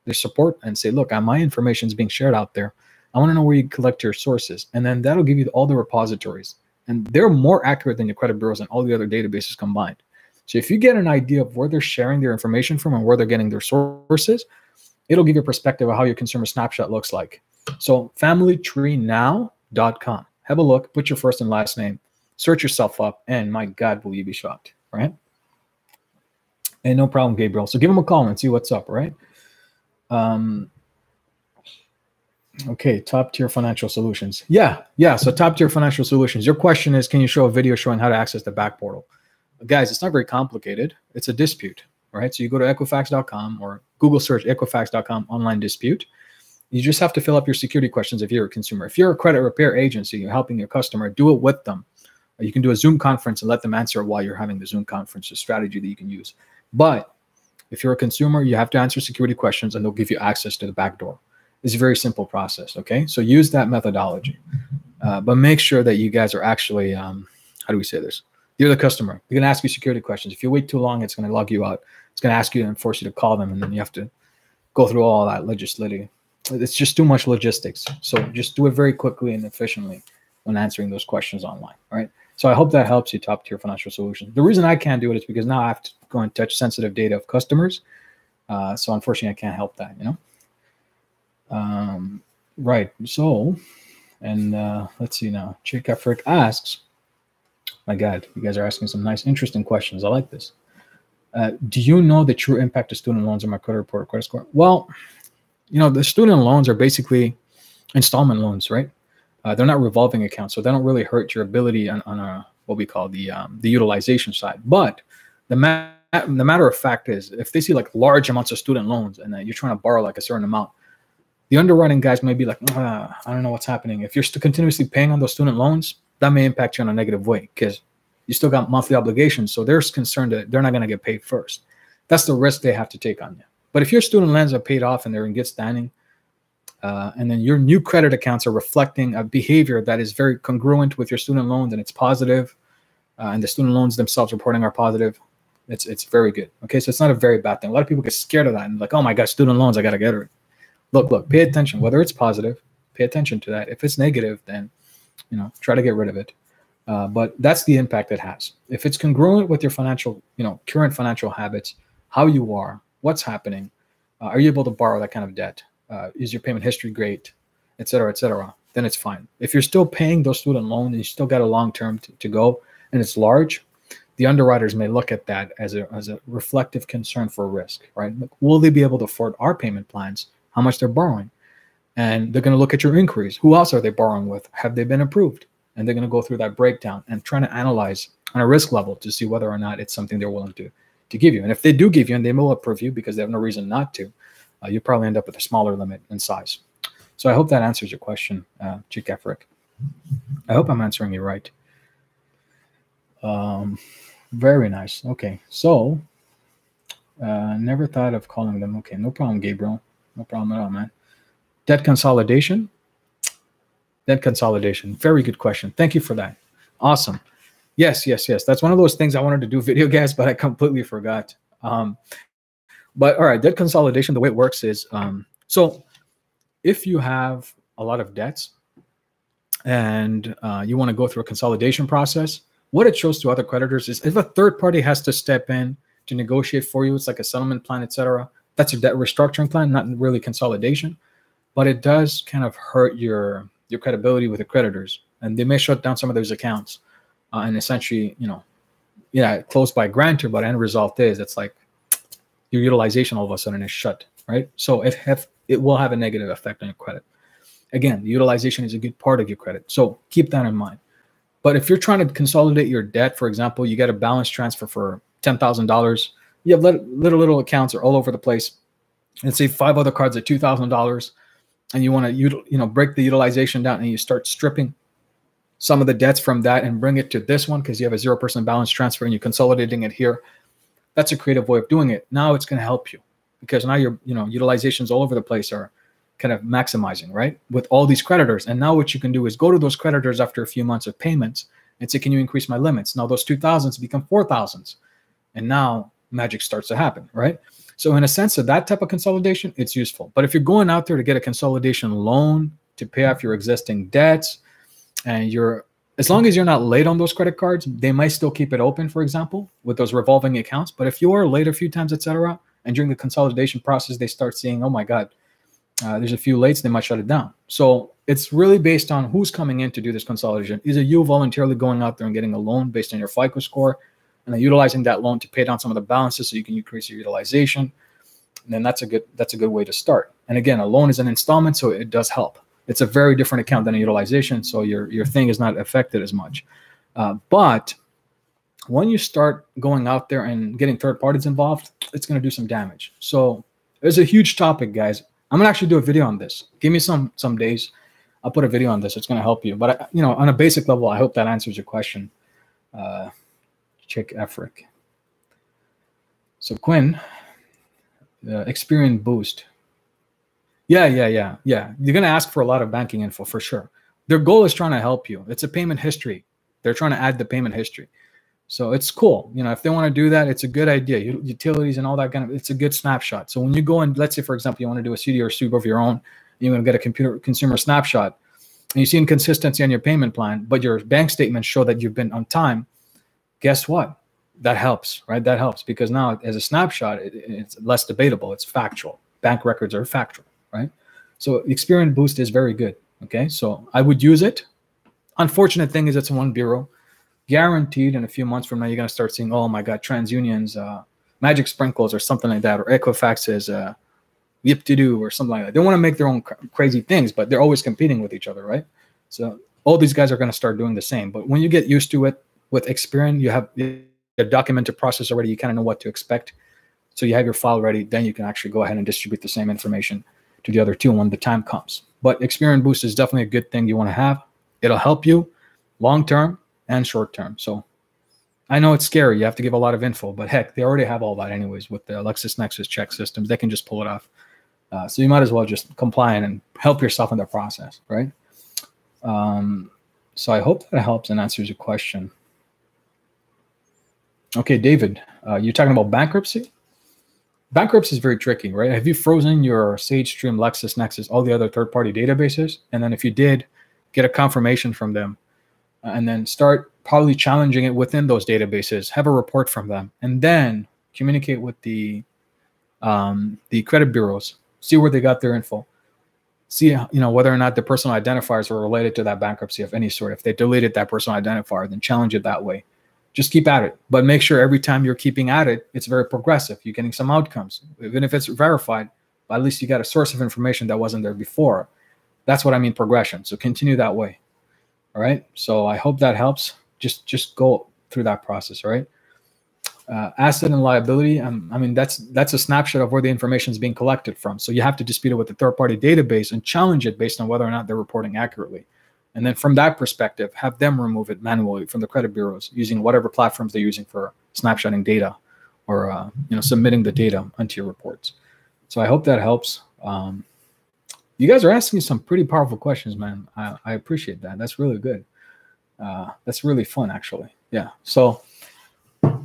their support, and say, look, my information is being shared out there. I want to know where you collect your sources. And then that'll give you all the repositories. And they're more accurate than your credit bureaus and all the other databases combined. So if you get an idea of where they're sharing their information from and where they're getting their sources, it'll give you a perspective of how your consumer snapshot looks like. So familytreenow.com. Have a look, put your first and last name, search yourself up, and my God, will you be shocked, right? And no problem, Gabriel. So give them a call and see what's up, right? Okay, top tier financial solutions. Yeah. So top tier financial solutions. Your question is, can you show a video showing how to access the back portal? Guys, it's not very complicated. It's a dispute, right? So you go to Equifax.com or Google search Equifax.com online dispute. You just have to fill up your security questions if you're a consumer. If you're a credit repair agency, you're helping your customer, do it with them. You can do a Zoom conference and let them answer it while you're having the Zoom conference, a strategy that you can use. But if you're a consumer, you have to answer security questions and they'll give you access to the back door. It's a very simple process, okay? So use that methodology. But make sure that you guys are actually, how do we say this? You're the customer. They're going to ask you security questions. If you wait too long, it's going to log you out. It's going to ask you and force you to call them, and then you have to go through all that legislative. It's just too much logistics. So just do it very quickly and efficiently when answering those questions online, right? So I hope that helps you, Top Tier Financial Solutions. The reason I can't do it is because now I have to go and touch sensitive data of customers. So unfortunately, I can't help that, you know? Right. So, and let's see now. Chick Afric asks, my God, you guys are asking some nice, interesting questions. I like this. Do you know the true impact of student loans on my credit report or credit score? Well, you know, the student loans are basically installment loans, right? They're not revolving accounts, so they don't really hurt your ability on what we call the utilization side. But the matter of fact is, if they see like large amounts of student loans and you're trying to borrow like a certain amount, the underwriting guys may be like, I don't know what's happening. If you're still continuously paying on those student loans, that may impact you in a negative way because you still got monthly obligations. So they're concerned that they're not going to get paid first. That's the risk they have to take on you. But if your student loans are paid off and they're in good standing, and then your new credit accounts are reflecting a behavior that is very congruent with your student loans and it's positive, and the student loans themselves reporting are positive, it's very good. Okay, so it's not a very bad thing. A lot of people get scared of that and like, oh my God, student loans, I got to get it. Look, pay attention. Whether it's positive, pay attention to that. If it's negative, then, you know, try to get rid of it. But that's the impact it has. If it's congruent with your financial, you know, current financial habits, how you are, what's happening, are you able to borrow that kind of debt? Is your payment history great, et cetera, then it's fine. If you're still paying those student loans and you still got a long term to go and it's large, the underwriters may look at that as a reflective concern for risk, right? Like, will they be able to afford our payment plans? How much they're borrowing? And they're going to look at your inquiries. Who else are they borrowing with? Have they been approved? And they're going to go through that breakdown and trying to analyze on a risk level to see whether or not it's something they're willing to give you. And if they do give you, and they will approve you because they have no reason not to, you probably end up with a smaller limit in size. So I hope that answers your question, Chick Afric. I hope I'm answering you right. Very nice. Okay, so never thought of calling them. Okay, no problem, Gabriel. No problem at all, man. Debt consolidation. Debt consolidation. Very good question. Thank you for that. Awesome. Yes. That's one of those things I wanted to do video, guys, but I completely forgot. But all right, debt consolidation, the way it works is, so if you have a lot of debts and you want to go through a consolidation process, what it shows to other creditors is if a third party has to step in to negotiate for you, it's like a settlement plan, etc. That's a debt restructuring plan, not really consolidation, but it does kind of hurt your credibility with the creditors, and they may shut down some of those accounts and essentially, you know, yeah, closed by grantor, but end result is it's like your utilization all of a sudden is shut, right? So it will have a negative effect on your credit. Again, the utilization is a good part of your credit, so keep that in mind. But if you're trying to consolidate your debt, for example, you get a balance transfer for $10,000. You have little accounts are all over the place. Let's say 5 other cards at $2,000, and you want to break the utilization down, and you start stripping some of the debts from that and bring it to this one because you have a 0% balance transfer and you're consolidating it here. That's a creative way of doing it. Now it's going to help you because now your utilizations all over the place are kind of maximizing, right, with all these creditors. And now what you can do is go to those creditors after a few months of payments and say, can you increase my limits? Now those 2,000s become 4,000s. And now magic starts to happen, right? So in a sense of that type of consolidation, it's useful. But if you're going out there to get a consolidation loan to pay off your existing debts, and as long as you're not late on those credit cards, they might still keep it open, for example, with those revolving accounts. But if you are late a few times, etc., and during the consolidation process, they start seeing, oh my God, there's a few lates, they might shut it down. So it's really based on who's coming in to do this consolidation. Is it you voluntarily going out there and getting a loan based on your FICO score and then utilizing that loan to pay down some of the balances so you can increase your utilization? And then that's a good way to start. And again, a loan is an installment, so it does help. It's a very different account than a utilization, so your thing is not affected as much. But when you start going out there and getting third parties involved, it's going to do some damage. So it's a huge topic, guys. I'm gonna actually do a video on this. Give me some days. I'll put a video on this. It's gonna help you. But on a basic level, I hope that answers your question. Chick Afric. So Quinn, Experian Boost. Yeah. You're going to ask for a lot of banking info for sure. Their goal is trying to help you. It's a payment history. They're trying to add the payment history. So it's cool. If they want to do that, it's a good idea. Utilities and all that it's a good snapshot. So when you go and let's say, for example, you want to do a CD or sweep of your own, you're going to get a consumer snapshot and you see inconsistency on your payment plan, but your bank statements show that you've been on time. Guess what? That helps, right? That helps because now as a snapshot, it's less debatable. It's factual. Bank records are factual, right? So Experian Boost is very good. Okay. So I would use it. Unfortunate thing is it's one bureau. Guaranteed in a few months from now, you're going to start seeing, oh my God, TransUnion's Magic Sprinkles or something like that, or Equifax's Yip-to-Do or something like that. They want to make their own crazy things, but they're always competing with each other, right? So all these guys are going to start doing the same. But when you get used to it with Experian, you have a documented process already. You kind of know what to expect. So you have your file ready. Then you can actually go ahead and distribute the same information to the other two when the time comes. But Experian Boost is definitely a good thing you want to have. It'll help you long-term and short term. So I know it's scary. You have to give a lot of info, but heck, they already have all that anyways with the LexisNexis check systems. They can just pull it off. So you might as well just comply and help yourself in the process, right? So I hope that helps and answers your question. Okay, David, you're talking about bankruptcy? Bankruptcy is very tricky, right? Have you frozen your SageStream, LexisNexis, all the other third-party databases? And then if you did, get a confirmation from them. And then start probably challenging it within those databases, have a report from them, and then communicate with the credit bureaus, see where they got their info, see whether or not the personal identifiers are related to that bankruptcy of any sort. If they deleted that personal identifier, then challenge it that way. Just keep at it, but make sure every time you're keeping at it, it's very progressive. You're getting some outcomes, even if it's verified, but at least you got a source of information that wasn't there before. That's what I mean, progression. So continue that way. All right. So I hope that helps. Just go through that process. All right. Asset and liability. I mean, that's a snapshot of where the information is being collected from. So you have to dispute it with the third-party database and challenge it based on whether or not they're reporting accurately. And then from that perspective, have them remove it manually from the credit bureaus using whatever platforms they're using for snapshotting data or submitting the data onto your reports. So I hope that helps. You guys are asking some pretty powerful questions, man. I appreciate that. That's really good. That's really fun, actually. Yeah. So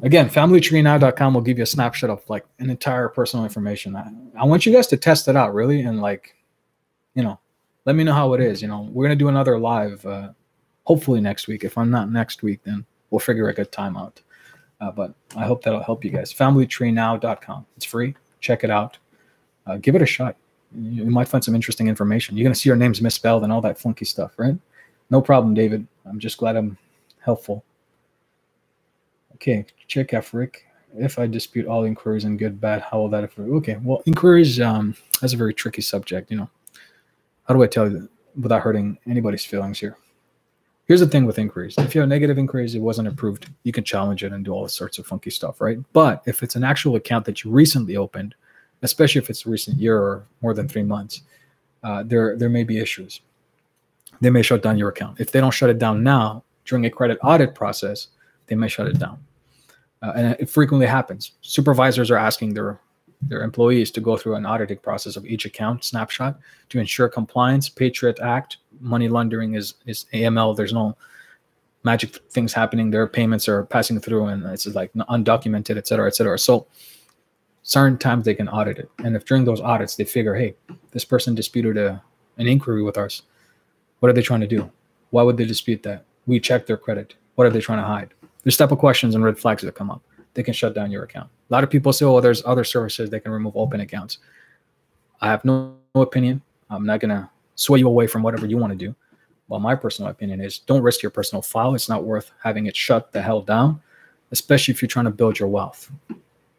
again, familytreenow.com will give you a snapshot of like an entire personal information. I want you guys to test it out, really, and let me know how it is. We're gonna do another live, hopefully next week. If I'm not next week, then we'll figure a good time out. But I hope that'll help you guys. Familytreenow.com. It's free. Check it out. Give it a shot. You might find some interesting information. You're going to see your names misspelled and all that funky stuff, right? No problem, David. I'm just glad I'm helpful. Okay, check out Rick. If I dispute all inquiries in good, bad, how will that affect? Okay, well, inquiries, that's a very tricky subject, How do I tell you that without hurting anybody's feelings here? Here's the thing with inquiries. If you have negative inquiries, it wasn't approved, you can challenge it and do all sorts of funky stuff, right? But if it's an actual account that you recently opened, especially if it's a recent year or more than 3 months, there may be issues. They may shut down your account. If they don't shut it down now, during a credit audit process, they may shut it down. And it frequently happens. Supervisors are asking their employees to go through an auditing process of each account snapshot to ensure compliance. Patriot Act, money laundering is AML. There's no magic things happening. Their payments are passing through and it's like undocumented, et cetera, et cetera. So certain times they can audit it. And if during those audits they figure, hey, this person disputed an inquiry with us, what are they trying to do? Why would they dispute that? We checked their credit. What are they trying to hide? There's type of questions and red flags that come up. They can shut down your account. A lot of people say, oh, there's other services that can remove open accounts. I have no opinion. I'm not going to sway you away from whatever you want to do. Well, my personal opinion is don't risk your personal file. It's not worth having it shut the hell down, especially if you're trying to build your wealth.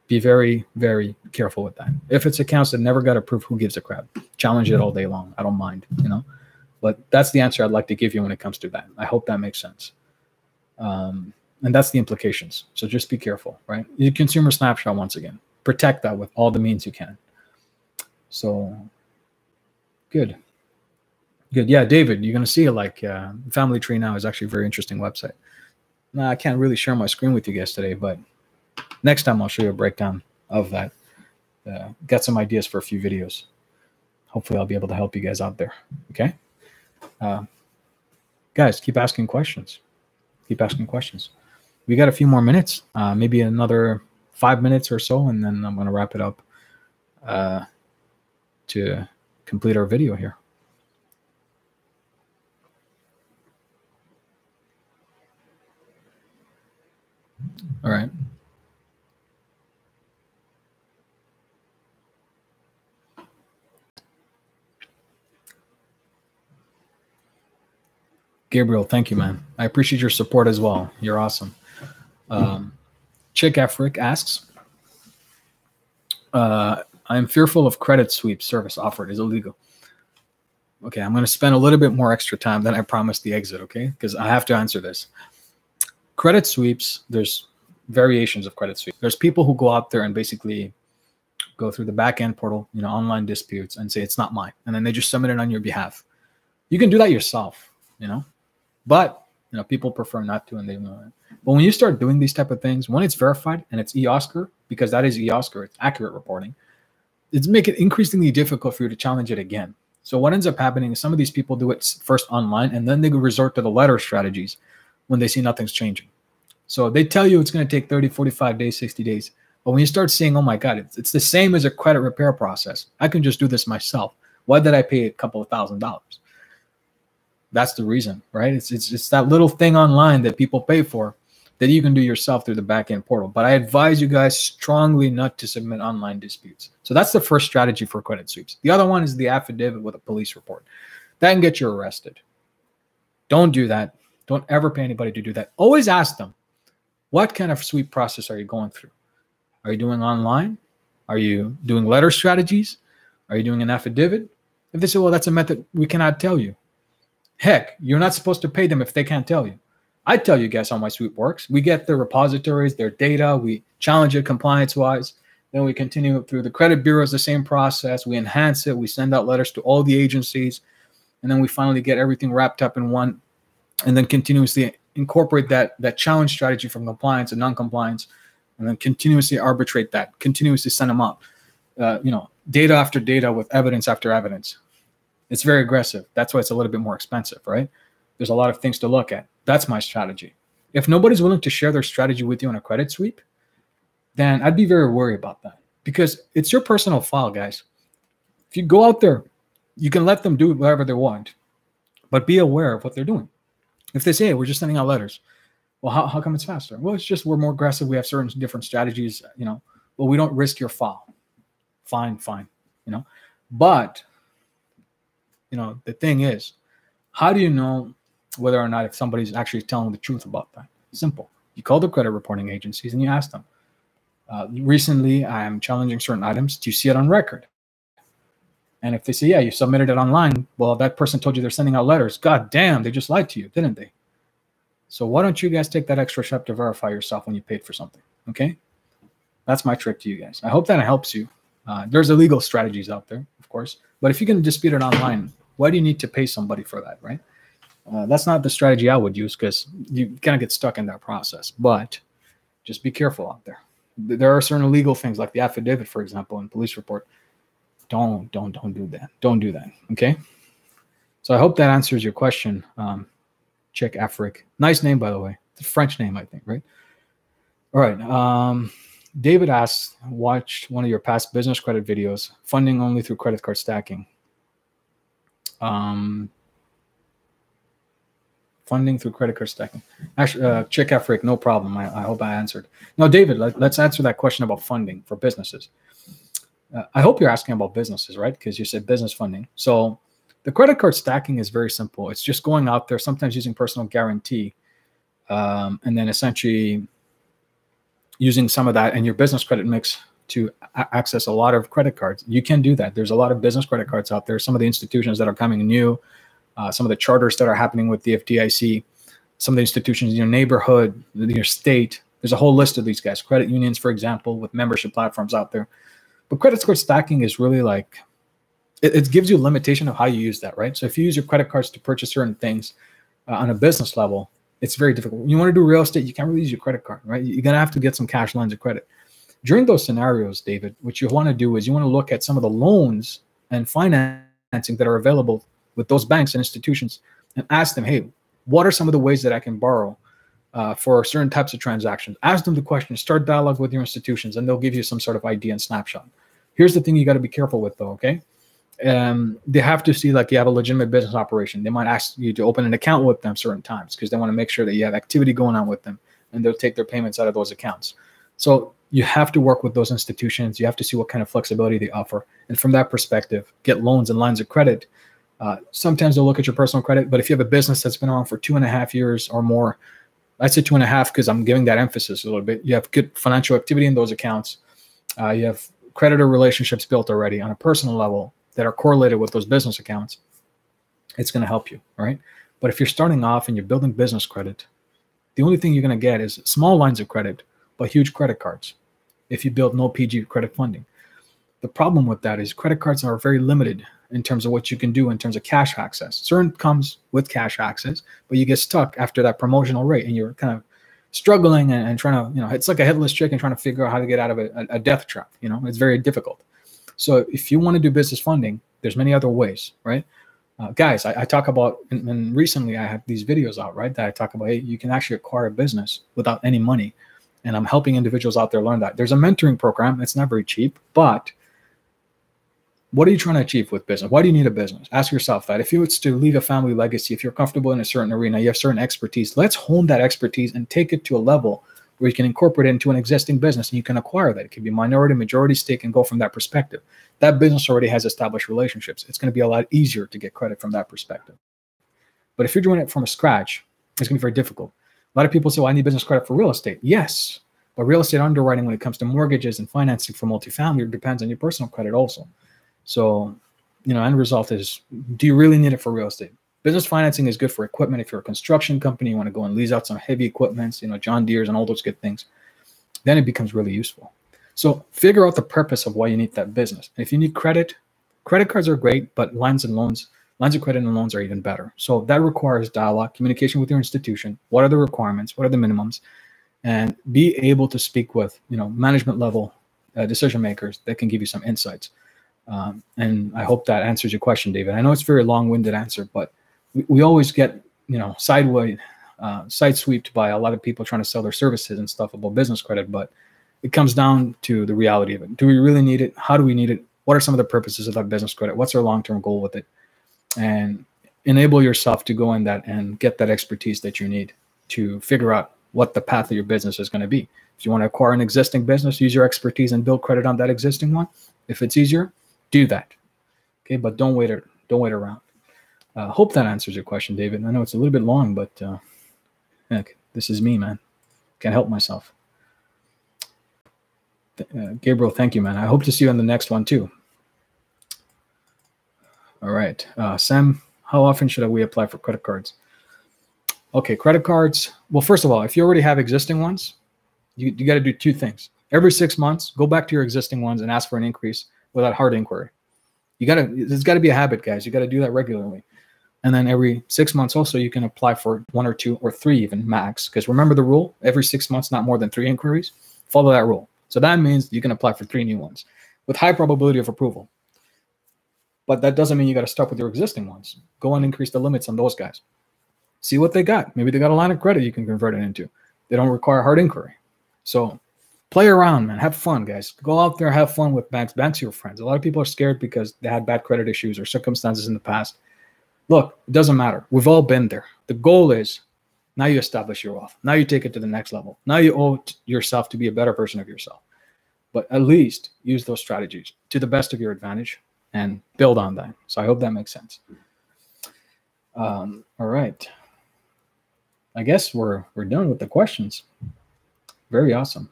Be very, very careful with that. If it's accounts that never got approved, who gives a crap? Challenge it all day long. I don't mind, But that's the answer I'd like to give you when it comes to that. I hope that makes sense. And that's the implications. So just be careful, right? Your consumer snapshot, once again, protect that with all the means you can. So good. Good. Yeah, David, you're going to see like Family Tree Now is actually a very interesting website. Now, I can't really share my screen with you guys today, but next time I'll show you a breakdown of that. Got some ideas for a few videos. Hopefully I'll be able to help you guys out there. Okay. Guys, keep asking questions. Keep asking questions. We got a few more minutes, maybe another 5 minutes or so, and then I'm going to wrap it up to complete our video here. All right. Gabriel, thank you, man. I appreciate your support as well. You're awesome. Chick Afric asks, I am fearful of credit sweep service offered is illegal. Okay, I'm going to spend a little bit more extra time than I promised the exit, okay? Because I have to answer this. Credit sweeps, there's variations of credit sweep. There's people who go out there and basically go through the back end portal, online disputes, and say it's not mine. And then they just submit it on your behalf. You can do that yourself, but people prefer not to, and they know it. But when you start doing these type of things, when it's verified and it's eOscar, because that is eOscar, it's accurate reporting, it's make it increasingly difficult for you to challenge it again. So what ends up happening is some of these people do it first online, and then they resort to the letter strategies when they see nothing's changing. So they tell you it's going to take 30, 45 days, 60 days. But when you start seeing, oh my God, it's the same as a credit repair process. I can just do this myself. Why did I pay a couple of $1,000s? That's the reason, right? It's that little thing online that people pay for that you can do yourself through the back-end portal. But I advise you guys strongly not to submit online disputes. So that's the first strategy for credit sweeps. The other one is the affidavit with a police report. That can get you arrested. Don't do that. Don't ever pay anybody to do that. Always ask them, what kind of sweep process are you going through? Are you doing online? Are you doing letter strategies? Are you doing an affidavit? If they say, well, that's a method we cannot tell you. Heck, you're not supposed to pay them if they can't tell you. I tell you guys how my sweep works. We get their repositories, their data. We challenge it compliance-wise. Then we continue through the credit bureaus, the same process. We enhance it. We send out letters to all the agencies. And then we finally get everything wrapped up in one, and then continuously incorporate that challenge strategy from compliance and non-compliance, and then continuously arbitrate that, continuously send them up, data after data with evidence after evidence. It's very aggressive. That's why it's a little bit more expensive, right? There's a lot of things to look at. That's my strategy. If nobody's willing to share their strategy with you on a credit sweep, then I'd be very worried about that, because it's your personal file, guys. If you go out there, you can let them do whatever they want, but be aware of what they're doing. If they say, hey, we're just sending out letters, well, how come it's faster? Well, it's just we're more aggressive. We have certain different strategies, well, we don't risk your file. Fine, But, the thing is, how do you know whether or not if somebody's actually telling the truth about that? Simple. You call the credit reporting agencies and you ask them. Recently, I am challenging certain items. Do you see it on record? And if they say, yeah, you submitted it online, well, that person told you they're sending out letters. God damn, they just lied to you, didn't they? So why don't you guys take that extra step to verify yourself when you paid for something, okay? That's my trick to you guys. I hope that helps you. There's illegal strategies out there, of course. But if you can dispute it online, why do you need to pay somebody for that, right? That's not the strategy I would use, because you kind of get stuck in that process. But just be careful out there. There are certain illegal things like the affidavit, for example, and police report. Don't do that. Don't do that. Okay. So I hope that answers your question. Check Afric. Nice name, by the way. It's a French name, I think, right? All right. David asks, watched one of your past business credit videos, funding only through credit card stacking. Funding through credit card stacking. Actually, check Afric, no problem. I hope I answered. Now, David, let's answer that question about funding for businesses. I hope you're asking about businesses, right? Because you said business funding. So the credit card stacking is very simple. It's just going out there, sometimes using personal guarantee, and then essentially using some of that in your business credit mix to access a lot of credit cards. You can do that. There's a lot of business credit cards out there. Some of the institutions that are coming new, some of the charters that are happening with the FDIC, some of the institutions in your neighborhood, your state. There's a whole list of these guys. Credit unions, for example, with membership platforms out there. But credit card stacking is really like, it gives you a limitation of how you use that, right? So if you use your credit cards to purchase certain things on a business level, it's very difficult. When you want to do real estate, you can't really use your credit card, right? You're going to have to get some cash lines of credit. During those scenarios, David, what you want to do is you want to look at some of the loans and financing that are available with those banks and institutions and ask them, hey, what are some of the ways that I can borrow for certain types of transactions? Ask them the question, start dialogue with your institutions, and they'll give you some sort of idea and snapshot. Here's the thing you got to be careful with, though, okay? They have to see like you have a legitimate business operation. They might ask you to open an account with them certain times because they want to make sure that you have activity going on with them, and they'll take their payments out of those accounts. So you have to work with those institutions. You have to see what kind of flexibility they offer. And from that perspective, get loans and lines of credit. Sometimes they'll look at your personal credit, but if you have a business that's been around for 2.5 years or more, I say 2.5 because I'm giving that emphasis a little bit. You have good financial activity in those accounts. You have creditor relationships built already on a personal level that are correlated with those business accounts. It's going to help you, all right? But if you're starting off and you're building business credit, the only thing you're going to get is small lines of credit, but huge credit cards if you build no PG credit funding. The problem with that is credit cards are very limited in terms of what you can do in terms of cash access. Certain comes with cash access, but you get stuck after that promotional rate and you're kind of struggling and trying to, it's like a headless chicken trying to figure out how to get out of a death trap. It's very difficult. So if you want to do business funding, there's many other ways, right? Guys, I talk about, and recently I have these videos out, right, that I talk about, hey, you can actually acquire a business without any money. And I'm helping individuals out there learn that. There's a mentoring program. It's not very cheap, but what are you trying to achieve with business? Why do you need a business? Ask yourself that. If it's to leave a family legacy, if you're comfortable in a certain arena, you have certain expertise, let's hone that expertise and take it to a level where you can incorporate it into an existing business and you can acquire that. It can be minority, majority stake, and go from that perspective. That business already has established relationships. It's going to be a lot easier to get credit from that perspective. But if you're doing it from scratch, it's going to be very difficult. A lot of people say, well, I need business credit for real estate. Yes, but real estate underwriting when it comes to mortgages and financing for multifamily depends on your personal credit also. So, end result is, do you really need it for real estate? Business financing is good for equipment. If you're a construction company, you want to go and lease out some heavy equipments, John Deere's and all those good things, then it becomes really useful. So figure out the purpose of why you need that business. And if you need credit cards are great, but lines of credit and loans are even better. So that requires dialogue, communication with your institution. What are the requirements? What are the minimums? And be able to speak with, management level decision makers that can give you some insights. And I hope that answers your question, David. I know it's a very long-winded answer, but we always get, sideswept by a lot of people trying to sell their services and stuff about business credit, but it comes down to the reality of it. Do we really need it? How do we need it? What are some of the purposes of that business credit? What's our long-term goal with it? And enable yourself to go in that and get that expertise that you need to figure out what the path of your business is going to be. If you want to acquire an existing business, use your expertise and build credit on that existing one. If it's easier, do that. Okay, but don't wait around. Hope that answers your question, David. I know it's a little bit long, but heck, this is me, man. Can't help myself. Gabriel, thank you, man. I hope to see you on the next one too. All right, Sam, how often should we apply for credit cards? Okay, credit cards. Well, first of all, if you already have existing ones, you got to do two things. Every 6 months, go back to your existing ones and ask for an increase without hard inquiry. There's got to be a habit, guys. You got to do that regularly. And then every 6 months also, you can apply for 1 or 2 or 3 even max. Because remember the rule, every 6 months, not more than 3 inquiries. Follow that rule. So that means you can apply for 3 new ones with high probability of approval. But that doesn't mean you got to start with your existing ones. Go and increase the limits on those guys. See what they got. Maybe they got a line of credit you can convert it into. They don't require hard inquiry. So play around, man. Have fun, guys. Go out there, have fun with banks. Banks are your friends. A lot of people are scared because they had bad credit issues or circumstances in the past. Look, it doesn't matter. We've all been there. The goal is now you establish your wealth. Now you take it to the next level. Now you owe yourself to be a better person of yourself. But at least use those strategies to the best of your advantage and build on that. So I hope that makes sense. All right. I guess we're done with the questions. Very awesome.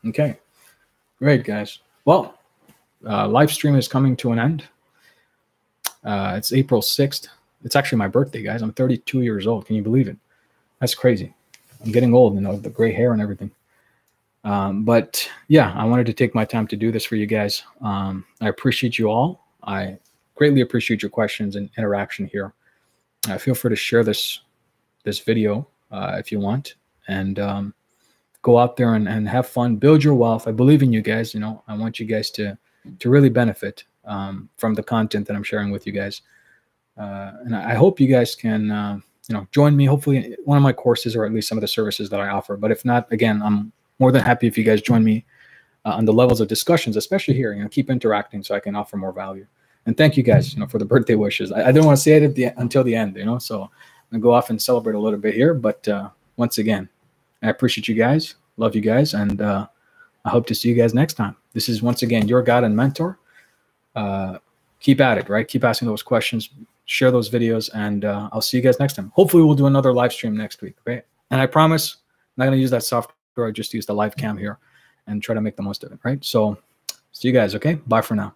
Okay, great, guys. Well, live stream is coming to an end. It's April 6th. It's actually my birthday, guys. I'm 32 years old. Can you believe it? That's crazy. I'm getting old, the gray hair and everything. But yeah, I wanted to take my time to do this for you guys. I appreciate you all. I greatly appreciate your questions and interaction here. Feel free to share this video if you want, and go go out there and have fun, build your wealth. I believe in you guys. You know, I want you guys to really benefit from the content that I'm sharing with you guys. And I hope you guys can, join me, hopefully in one of my courses, or at least some of the services that I offer. But if not, again, I'm more than happy if you guys join me on the levels of discussions, especially here. Keep interacting so I can offer more value. And thank you guys, for the birthday wishes. I didn't want to say it until the end, so I'm gonna go off and celebrate a little bit here. But once again, I appreciate you guys, love you guys, and I hope to see you guys next time. This is once again your guide and mentor. Keep at it, right? Keep asking those questions, share those videos, and I'll see you guys next time. Hopefully we'll do another live stream next week, okay? And I promise I'm not going to use that software. I just use the live cam here and try to make the most of it, right? So see you guys, okay? Bye for now.